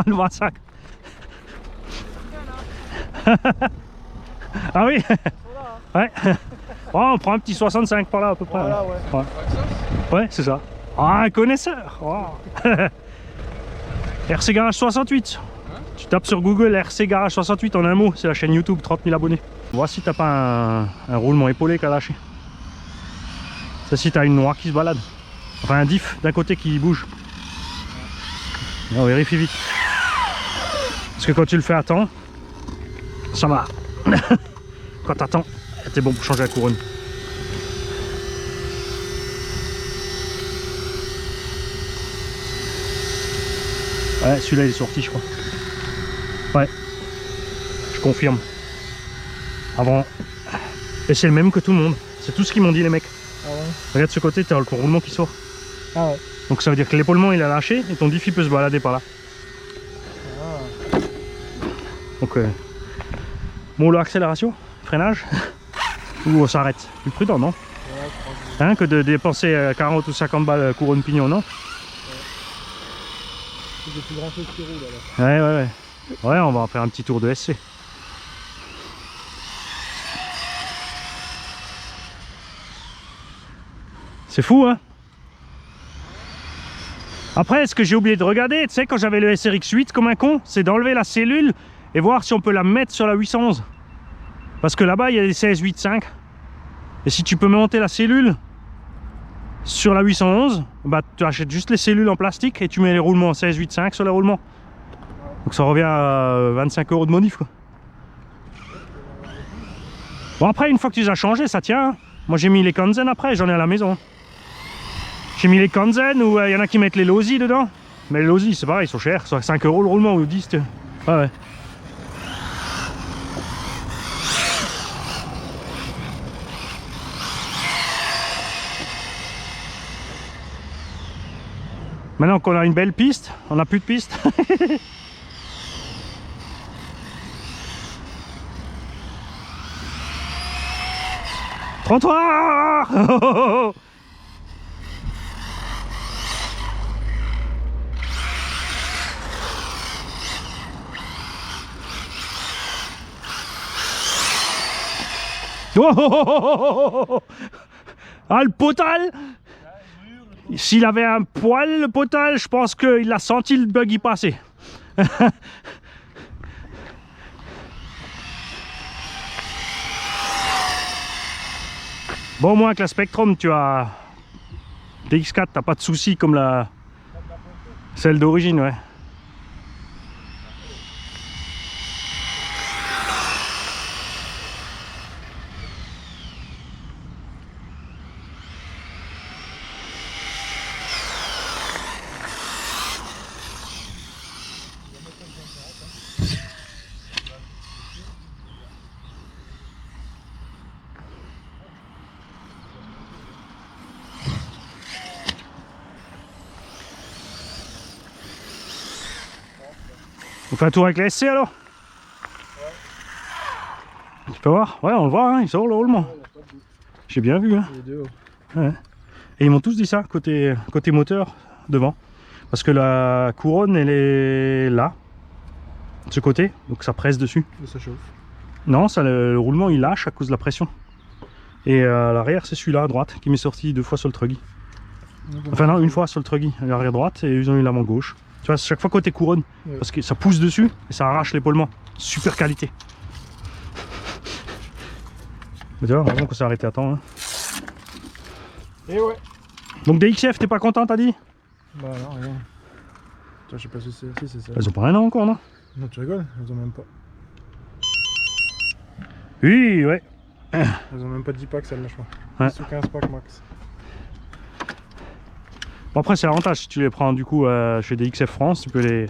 Le massacre. Ah oui. Ouais. Oh, on prend un petit 65 par là à peu près. Voilà, ouais. Ouais, ouais c'est ça. Ah, un connaisseur. Oh. RC Garage 68. Tu tapes sur Google RC Garage 68 en un mot, c'est la chaîne YouTube, 30 000 abonnés. Vois si t'as pas un roulement épaulé qui a lâché. Ça si t'as une noix qui se balade. Enfin un diff d'un côté qui bouge. On vérifie vite. Parce que quand tu le fais à temps, ça va. Quand t'attends, t'es bon pour changer la couronne. Ouais, celui-là il est sorti je crois. Ouais, je confirme. Avant. Et c'est le même que tout le monde. C'est tout ce qu'ils m'ont dit les mecs. Ah ouais. Regarde ce côté, t'as le roulement qui sort. Ah ouais. Donc ça veut dire que l'épaulement il a lâché et ton diff il peut se balader par là. Ah. Donc bon, l'accélération, freinage, ou on s'arrête. Plus prudent, non? Ouais, Hein, que de dépenser 40 ou 50 balles couronne pignon, non? c'est des plus grands choses qui roulent alors. Ouais, ouais, ouais. Ouais, on va en faire un petit tour de SC. C'est fou, hein? Après, ce que j'ai oublié de regarder, tu sais, quand j'avais le SRX 8 comme un con, c'est d'enlever la cellule et voir si on peut la mettre sur la 811. Parce que là-bas, il y a des 16-8.5. Et si tu peux monter la cellule sur la 811, bah tu achètes juste les cellules en plastique et tu mets les roulements 16-8.5 sur les roulements. Donc ça revient à 25 € de modif, quoi. Bon, après, une fois que tu les as changés, ça tient. Hein. Moi, j'ai mis les Kanzen après, j'en ai à la maison. J'ai mis les Kanzen où il y en a qui mettent les Losi dedans. Mais les Losi, c'est pareil, ils sont chers. Soit 5 € le roulement ou 10. Ouais, ouais. Maintenant qu'on a une belle piste, on n'a plus de piste. Trottoir. Oh. Ah, le potal. S'il avait un poil, le potal, je pense qu'il a senti le buggy passer. Bon, au moins avec la Spectrum, tu as DX4, t'as pas de soucis comme la celle d'origine, ouais. On fait un tour avec la SC alors? Ouais. Tu peux voir? Ouais, on le voit, hein, il sort le roulement. J'ai bien vu. Hein. Les deux. Ouais. Et ils m'ont tous dit ça, côté moteur, devant. Parce que la couronne, elle est là, de ce côté, donc ça presse dessus. Et ça chauffe. Non, ça, le roulement, il lâche à cause de la pression. Et à l'arrière, c'est celui-là à droite qui m'est sorti 2 fois sur le truggy. Enfin non, 1 fois sur le truggy, à l'arrière droite, et ils ont eu l'avant gauche. Tu vois, chaque fois côté couronne, parce que ça pousse dessus et ça arrache l'épaulement. Super qualité. Mais tu vois, vraiment qu'on s'est arrêté à temps. Hein. Et ouais. Donc des XF, t'es pas content, t'as dit? Bah non, rien. Tiens, je sais pas si c'est ça. Elles ont pas un an encore, non? Non, tu rigoles, elles ont même pas. Oui, ouais. Elles ont même pas 10 packs celles-là, je crois. Ouais. 10 ou 15 packs max. Bon, après, c'est l'avantage, si tu les prends du coup chez des XF France, tu peux les.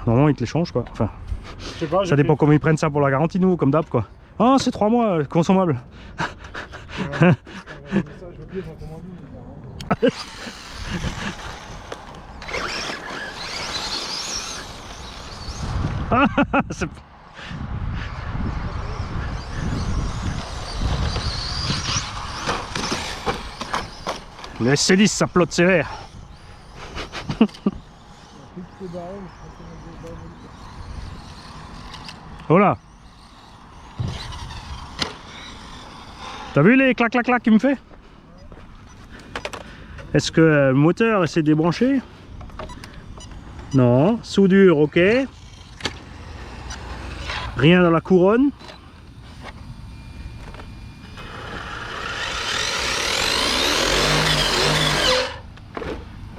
Normalement, ils te les changent quoi. Enfin, Je sais pas, ça dépend comment ils prennent ça pour la garantie, nous, comme d'hab quoi. Ah, c'est 3 mois, consommable. Ouais, je veux plus les recommander. C'est- Le SC10, ça plotte sévère. Oh là. T'as vu les clac clac clac qu'il me fait? Est-ce que le moteur s'est débranché? Non. Soudure, ok. Rien dans la couronne.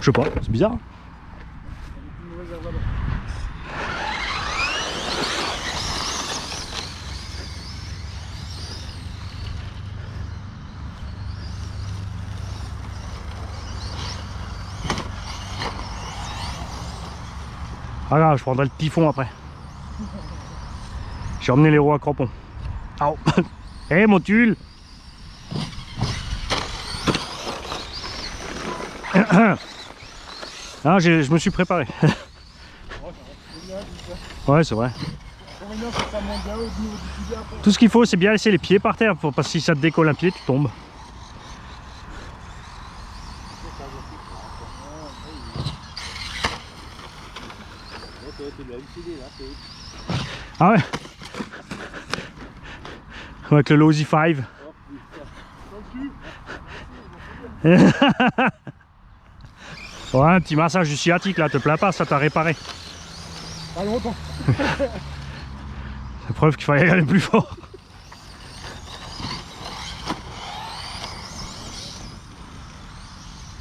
Je sais pas, c'est bizarre. Ah grave, je prendrai le typhon après. J'ai emmené les roues à crampons. Oh. Hé hey, mon tulle. Ah, je me suis préparé. Ouais, c'est vrai. Tout ce qu'il faut, c'est bien laisser les pieds par terre, parce que si ça te décolle un pied, tu tombes. Ah ouais. Avec le Lozy 5. Ouais, un petit massage du sciatique là, te plains pas, ça t'a réparé. Pas longtemps. C'est preuve qu'il fallait aller plus fort.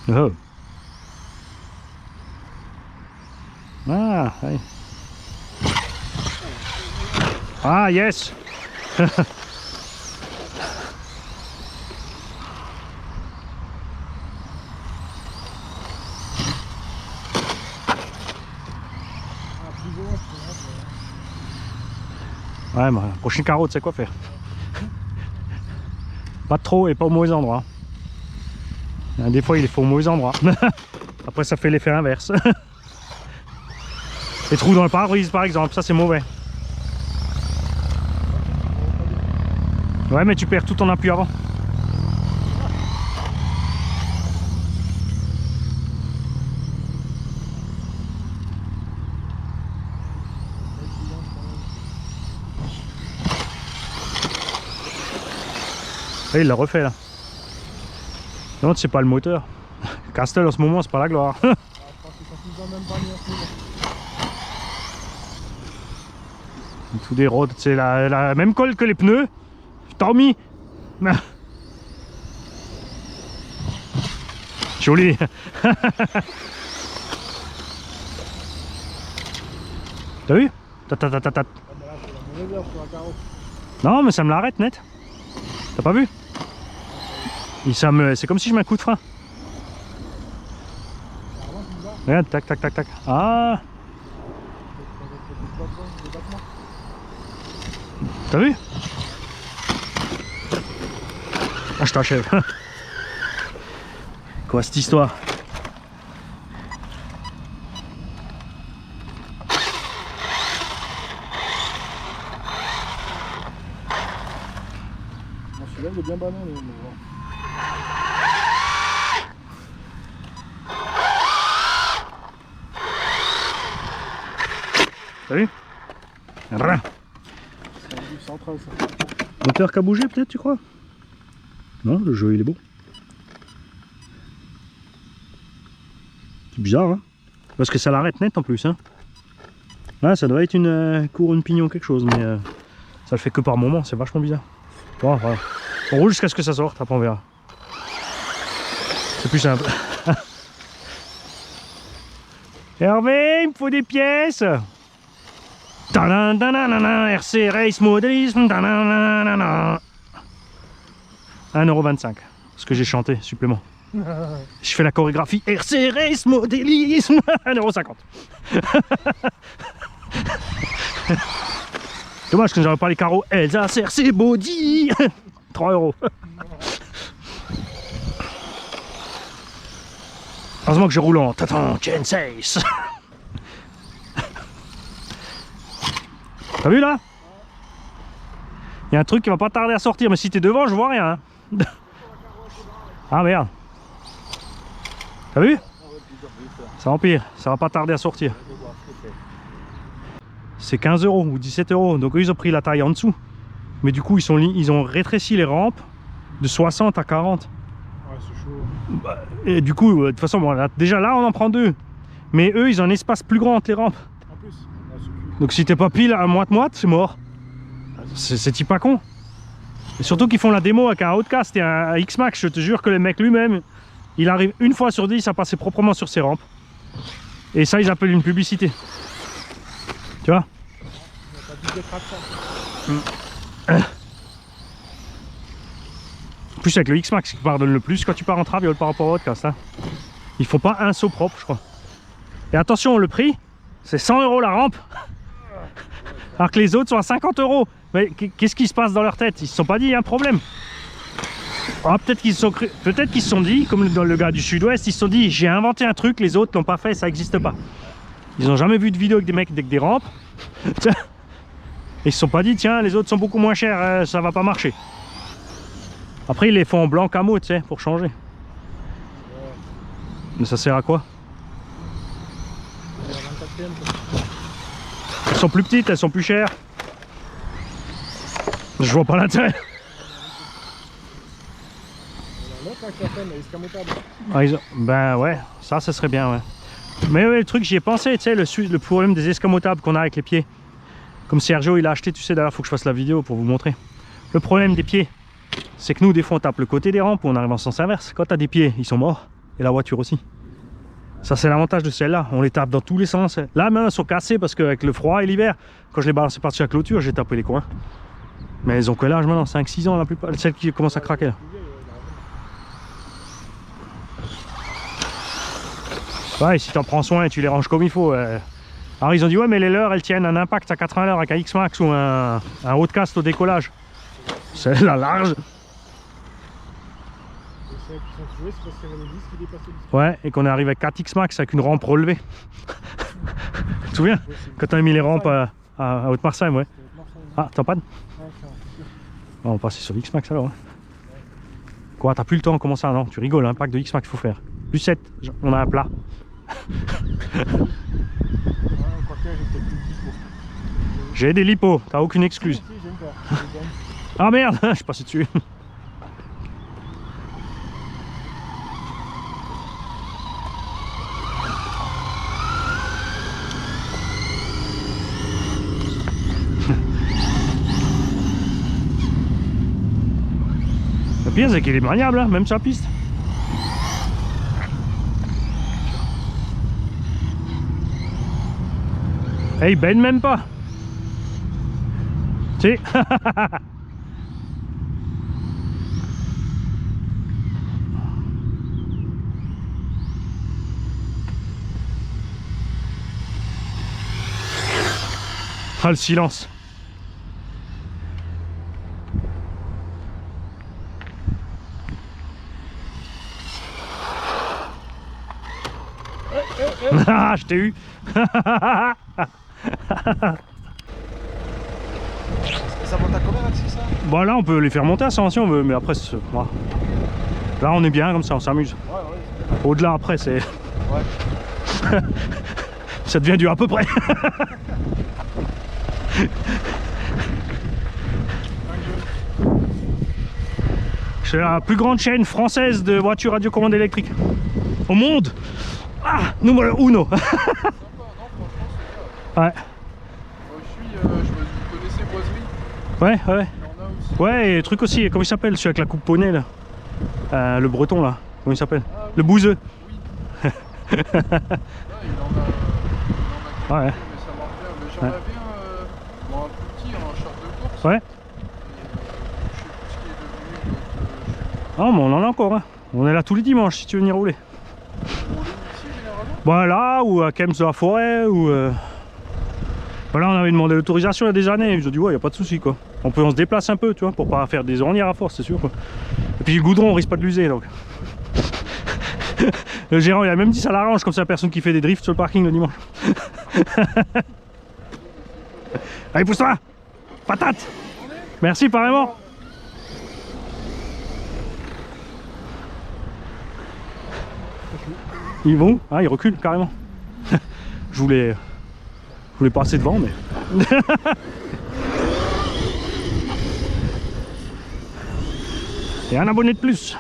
Oh. Ah, oui. Ah, yes. Ouais, bah, prochain carreau, tu sais quoi faire. Pas trop et pas au mauvais endroit. Des fois, il est fait au mauvais endroit. Après, ça fait l'effet inverse. Les trous dans le pare-brise, par exemple, ça c'est mauvais. Ouais, mais tu perds tout ton appui avant. Et il l'a refait là. Non, c'est pas le moteur. Castel en ce moment, c'est pas la gloire. Tout des rods, c'est la même colle que les pneus. Tant mis. Joli. T'as vu? Non, mais ça me l'arrête net. T'as pas vu? C'est comme si je mets un coup de frein. Regarde, tac, tac, tac, tac. Ah! T'as vu? Ah, je t'achève. Quoi cette histoire? Celui-là, il est bien banané. T'as vu? Rien. C'est un central ça. Moteur qui a bougé peut-être, tu crois? Non, le jeu il est beau. C'est bizarre, hein? Parce que ça l'arrête net en plus, hein? Ouais, ça doit être une couronne pignon quelque chose, mais ça le fait que par moment, c'est vachement bizarre. Bon, voilà. On roule jusqu'à ce que ça sorte, après on verra. C'est plus simple. Hervé, il me faut des pièces. RC Race Modélisme. 1,25€. Ce que j'ai chanté, supplément. Je fais la chorégraphie RC Race Modélisme. 1,50€. Dommage que j'aurais pas les carreaux Elsa RC Body. 3€. Heureusement que je roule en Tatan Gen 6. T'as vu là? Il y a un truc qui va pas tarder à sortir, mais si t'es devant, je vois rien. Hein. Ah merde. T'as vu? Ça empire, ça va pas tarder à sortir. C'est 15€ ou 17€, donc eux ils ont pris la taille en dessous. Mais du coup ils ont rétréci les rampes de 60 à 40. Ouais, c'est chaud. Bah, et du coup, de toute façon, bon, là, déjà là on en prend 2. Mais eux ils ont un espace plus grand entre les rampes. En plus, ouais, c'est cool. Donc si t'es pas pile à moite-moite, c'est mort. C'est pas con. Et surtout qu'ils font la démo avec un Outcast et un X-Max, je te jure que le mec lui-même, il arrive une fois sur 10 à passer proprement sur ses rampes. Et ça ils appellent une publicité. Tu vois? En plus avec le X-Max qui pardonne le plus quand tu pars en traviole par rapport au Outcast. Hein. Ils font pas un saut propre, je crois. Et attention, le prix, c'est 100€ la rampe. Alors que les autres sont à 50€. Mais qu'est-ce qui se passe dans leur tête? Ils se sont pas dit, il y a un problème. Ah, peut-être qu'ils se sont dit, comme dans le gars du sud-ouest, ils se sont dit, j'ai inventé un truc, les autres l'ont pas fait, ça n'existe pas. Ils n'ont jamais vu de vidéo avec des mecs avec des rampes. Et ils se sont pas dit, tiens, les autres sont beaucoup moins chers, ça va pas marcher. Après, ils les font en blanc camo, tu sais, pour changer. Mais ça sert à quoi? Elles sont plus petites, elles sont plus chères. Je vois pas l'intérêt. Ah, ben ouais, ça serait bien, ouais. Mais ouais, le truc, j'y ai pensé, tu sais, le problème des escamotables qu'on a avec les pieds. Comme Sergio, il a acheté, tu sais, d'ailleurs, faut que je fasse la vidéo pour vous montrer. Le problème des pieds, c'est que nous, des fois, on tape le côté des rampes ou on arrive en sens inverse. Quand t'as des pieds, ils sont morts. Et la voiture aussi. Ça, c'est l'avantage de celle-là. On les tape dans tous les sens. Là, même, elles sont cassées parce qu'avec le froid et l'hiver, quand je les balançais par-dessus la clôture, j'ai tapé les coins. Mais elles ont quel âge maintenant? 5-6 ans la plupart. Celles qui commencent à craquer là. Ouais, si t'en prends soin et tu les ranges comme il faut. Alors ils ont dit ouais, mais les leurs elles tiennent un impact à 80 leurs avec un X-Max ou un Outcast au décollage. C'est la large. Ouais, et qu'on est arrivé avec 4 X-Max avec une rampe relevée. Tu te souviens? Quand on a mis les rampes à Haute-Marseille, ouais. Ah, t'as pas de... On va passer sur l'X-Max alors. Hein. Quoi, t'as plus le temps? Comment ça? Non, tu rigoles, un pack de X-Max, il faut faire. Plus 7, on a un plat. J'ai des lipos, t'as aucune excuse. Ah merde, je suis passé dessus. Le pire c'est qu'il est maniable, hein, même sur la piste. Et il baigne même pas. Si. Ah, le silence. Ah, je t'ai eu. Ça monte à combien là, c'est ça? Bon là on peut les faire monter à 100 si on veut, mais après voilà. Là on est bien comme ça, on s'amuse. Ouais, ouais. Au-delà après c'est... Ouais. Ça devient dur à peu près. Je c'est la plus grande chaîne française de voitures radiocommande électriques au monde. Ah, numéro uno. Ouais. Vous connaissez Boiserie? Ouais. Il y en a aussi. Ouais, et le truc aussi, comment il s'appelle, celui avec la coupe poney là, le breton là, comment il s'appelle? Ah, oui. Le bouseux. Oui. Ouais, il en a quelques, Ouais. mais ça marche bien. Mais j'en avais un plus petit en char de course. Ouais. Et, je sais plus ce qui est devenu l'autre. Ah, mais on en a encore, hein. On est là tous les dimanches si tu veux venir rouler. On roule ici généralement. Bah là, ou à Kems de la Forêt, ou... Bah là, on avait demandé l'autorisation il y a des années, ils ont dit ouais, y a pas de souci quoi. On se déplace un peu, tu vois, pour pas faire des ornières à force, c'est sûr quoi. Et puis le goudron, on risque pas de l'user donc. Le gérant, il a même dit ça l'arrange, comme ça la personne qui fait des drifts sur le parking le dimanche. Allez, pousse-toi! Patate! Merci, pareillement! Ils vont? Ah, ils reculent carrément. Je voulais passer devant, mais. Et un abonné de plus.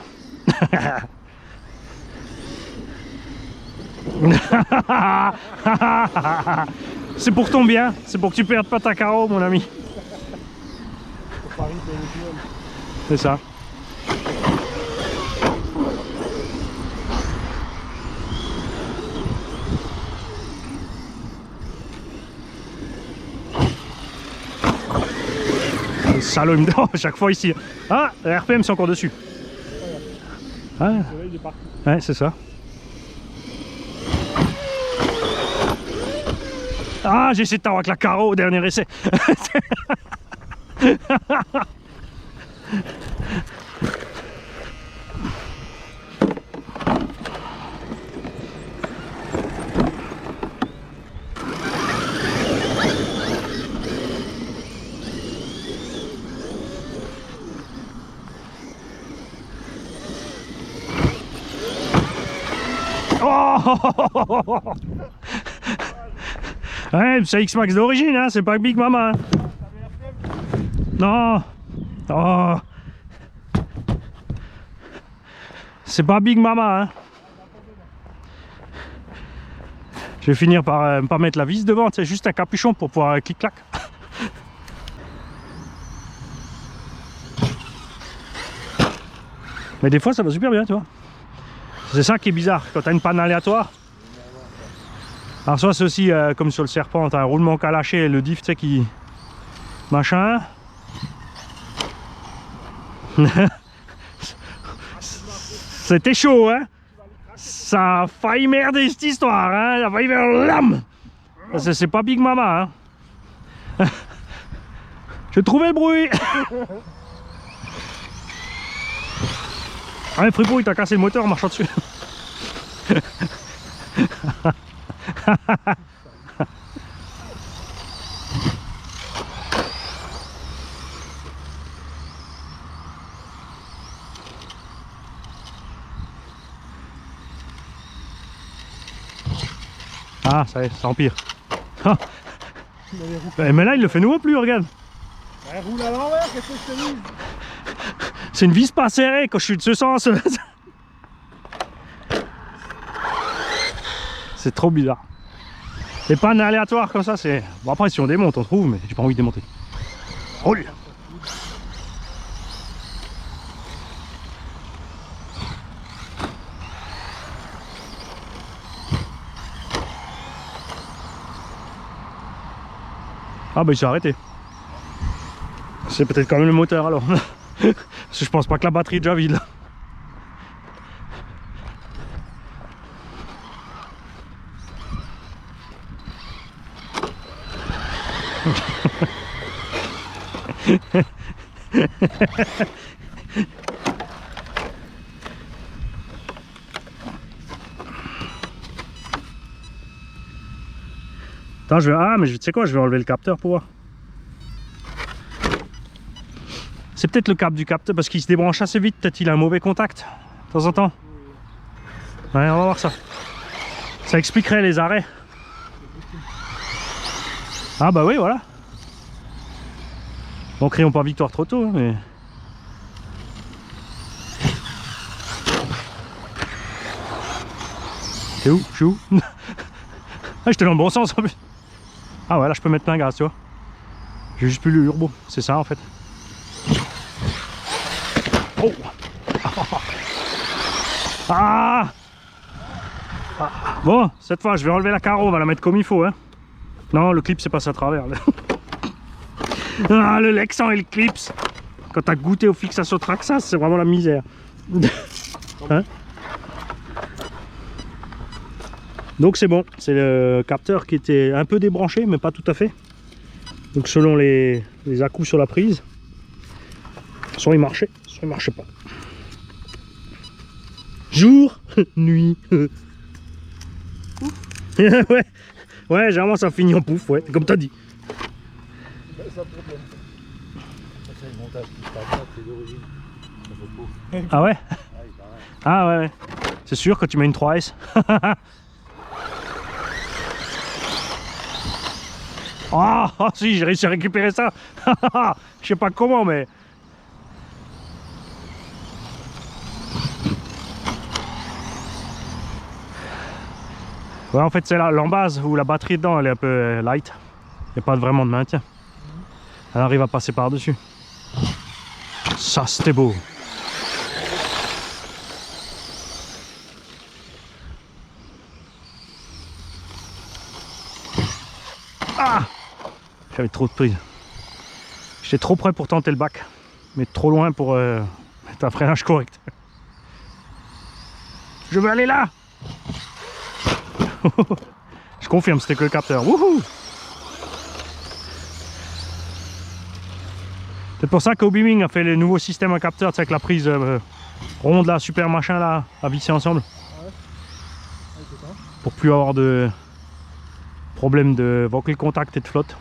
C'est pour ton bien, c'est pour que tu perdes pas ta carreau, mon ami. C'est ça. Le salaud, il me donne à chaque fois ici. Ah, le RPM c'est encore dessus. Ah. Ouais, c'est ça. Ah, j'ai essayé de t'avoir avec la carreau au dernier essai. Oh. Ouais, c'est X-Max d'origine, hein, c'est pas Big Mama. Hein. Non. Oh. C'est pas Big Mama. Hein. Je vais finir par pas mettre la vis devant, c'est juste un capuchon pour pouvoir clic-clac. Mais des fois ça va super bien, tu vois. C'est ça qui est bizarre, quand tu as une panne aléatoire. Alors soit c'est aussi comme sur le serpent, tu as un roulement calaché, le diff tu sais qui... machin. C'était chaud hein. Ça a failli merder cette histoire hein. Ça a failli faire l'âme. C'est pas Big Mama hein. J'ai trouvé le bruit. Ah, Fribourg, il t'a cassé le moteur en marchant dessus. Ah, ça y est, ça empire. Mais là, il le fait nouveau plus, regarde. Ouais, roule à l'envers, qu'est-ce que je te dis? C'est une vis pas serrée quand je suis de ce sens. C'est trop bizarre. Les pannes aléatoires comme ça, c'est... Bon après si on démonte on trouve, mais j'ai pas envie de démonter. Roule. Ah bah il s'est arrêté. C'est peut-être quand même le moteur alors. Parce que je pense pas que la batterie est déjà vide là. Attends, je vais... Ah, mais tu sais quoi, je vais enlever le capteur pour voir. C'est peut-être le câble du capteur parce qu'il se débranche assez vite, peut-être il a un mauvais contact de temps en temps. Ouais, on va voir ça. Ça expliquerait les arrêts. Ah bah oui, voilà. Bon, crions pas victoire trop tôt, mais... T'es où? Je suis où? Ah, j'étais dans le bon sens en plus. Ah ouais, là je peux mettre plein gaz, tu vois. J'ai juste plus le urbo, c'est ça en fait. Oh. Ah. Ah. Bon, cette fois je vais enlever la carreau, on va la mettre comme il faut, hein. Non, le clip c'est passé à travers. Ah, le Lexan et le clips. Quand t'as goûté aux fixations Traxxas, c'est vraiment la misère. Hein? Donc c'est bon, c'est le capteur qui était un peu débranché, mais pas tout à fait. Donc selon les à-coups sur la prise, soit il marchait, soit il marchait pas. Jour, nuit. Ouais, ouais, généralement ça finit en pouf, ouais, comme t'as dit. Ça pour bien. C'est le montage qui passe, c'est d'origine. Ça fait pouf. Ah ouais? Ah, Ah ouais, ouais. C'est sûr quand tu mets une 3S. Ah, oh, si, j'ai réussi à récupérer ça. Je sais pas comment, mais... Ouais, en fait, c'est là l'embase où la batterie dedans, elle est un peu light. Il n'y a pas vraiment de maintien. Elle arrive à passer par-dessus. Ça, c'était beau. Ah! J'avais trop de prise. J'étais trop près pour tenter le bac, mais trop loin pour mettre un freinage correct. Je veux aller là! Je confirme, c'était que le capteur. Wouhou! C'est pour ça qu'Obi-Wan a fait le nouveau système à capteur, avec la prise ronde là, super machin là, à visser ensemble. ouais. Pour plus avoir de problème de vocal contact et de flotte.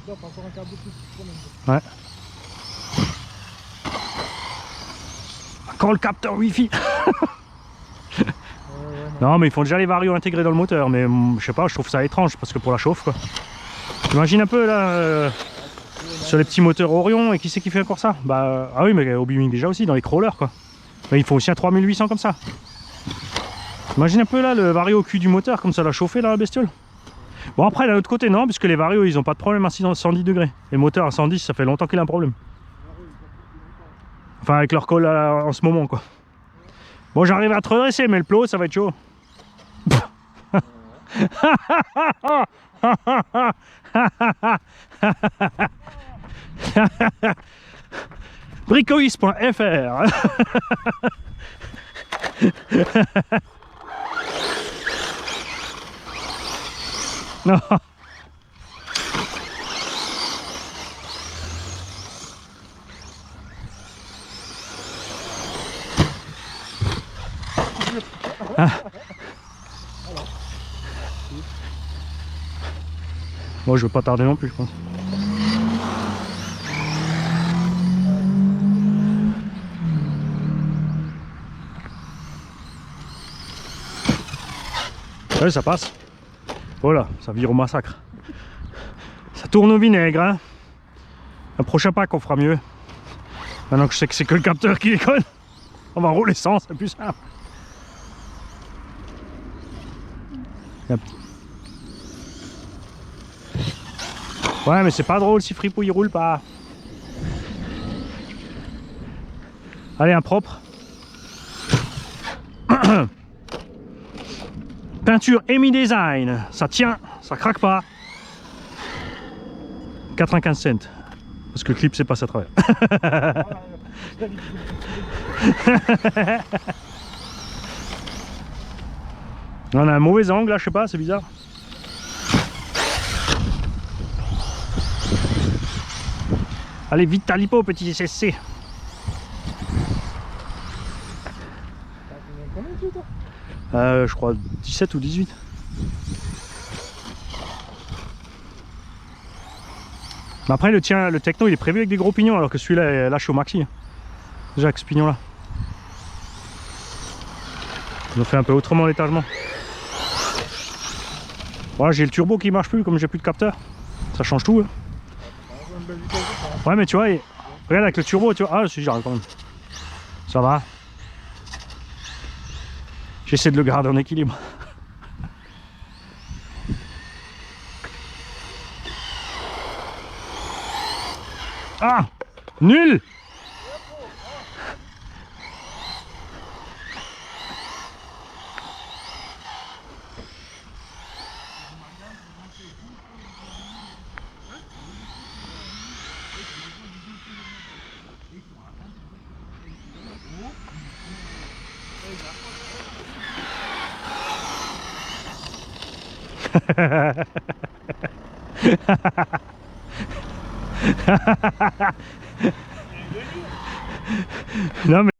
Encore un câble de plus. Ouais. Encore le capteur Wi-Fi. Non mais ils font déjà les varios intégrés dans le moteur, mais je sais pas, je trouve ça étrange parce que pour la chauffe quoi. T'imagines un peu là sur les petits moteurs Orion, et qui c'est qui fait encore ça? Bah ah oui, mais Obi-Wan déjà aussi dans les crawlers quoi. Mais ils font aussi un 3800 comme ça. Imagine un peu là le vario au cul du moteur, comme ça l'a chauffé là la bestiole. Bon après d'un autre côté non, puisque les varios ils ont pas de problème à 110 degrés. Et le moteur à 110 ça fait longtemps qu'il a un problème. Enfin avec leur colle en ce moment quoi. Bon j'arrive à te redresser mais le plot ça va être chaud. Bricois.fr. Non. Ah. Moi je veux pas tarder non plus je pense. Ouais ça passe. Voilà, ça vire au massacre. Ça tourne au vinaigre hein. Un prochain pack on fera mieux. Maintenant que je sais que c'est que le capteur qui déconne, on va rouler sans, c'est plus simple. Ouais mais c'est pas drôle si Fripouille il roule pas. Allez un propre. Peinture Emi Design, ça tient, ça craque pas. 95 cents. Parce que le clip c'est passé à travers. On a un mauvais angle là, je sais pas, c'est bizarre. Allez vite ta lipo petit SSC. Je crois 17 ou 18. Mais après le tien, le techno il est prévu avec des gros pignons alors que celui-là est lâché au maxi. Déjà avec ce pignon là. Ils ont fait un peu autrement l'étagement. Voilà, j'ai le turbo qui marche plus comme j'ai plus de capteur. Ça change tout. Hein. belle vitesse de pointe. Ouais, mais tu vois, regarde avec le turbo, tu vois. Ah, je j'arrive quand même. Ça va. J'essaie de le garder en équilibre. Ah, nul. Non mais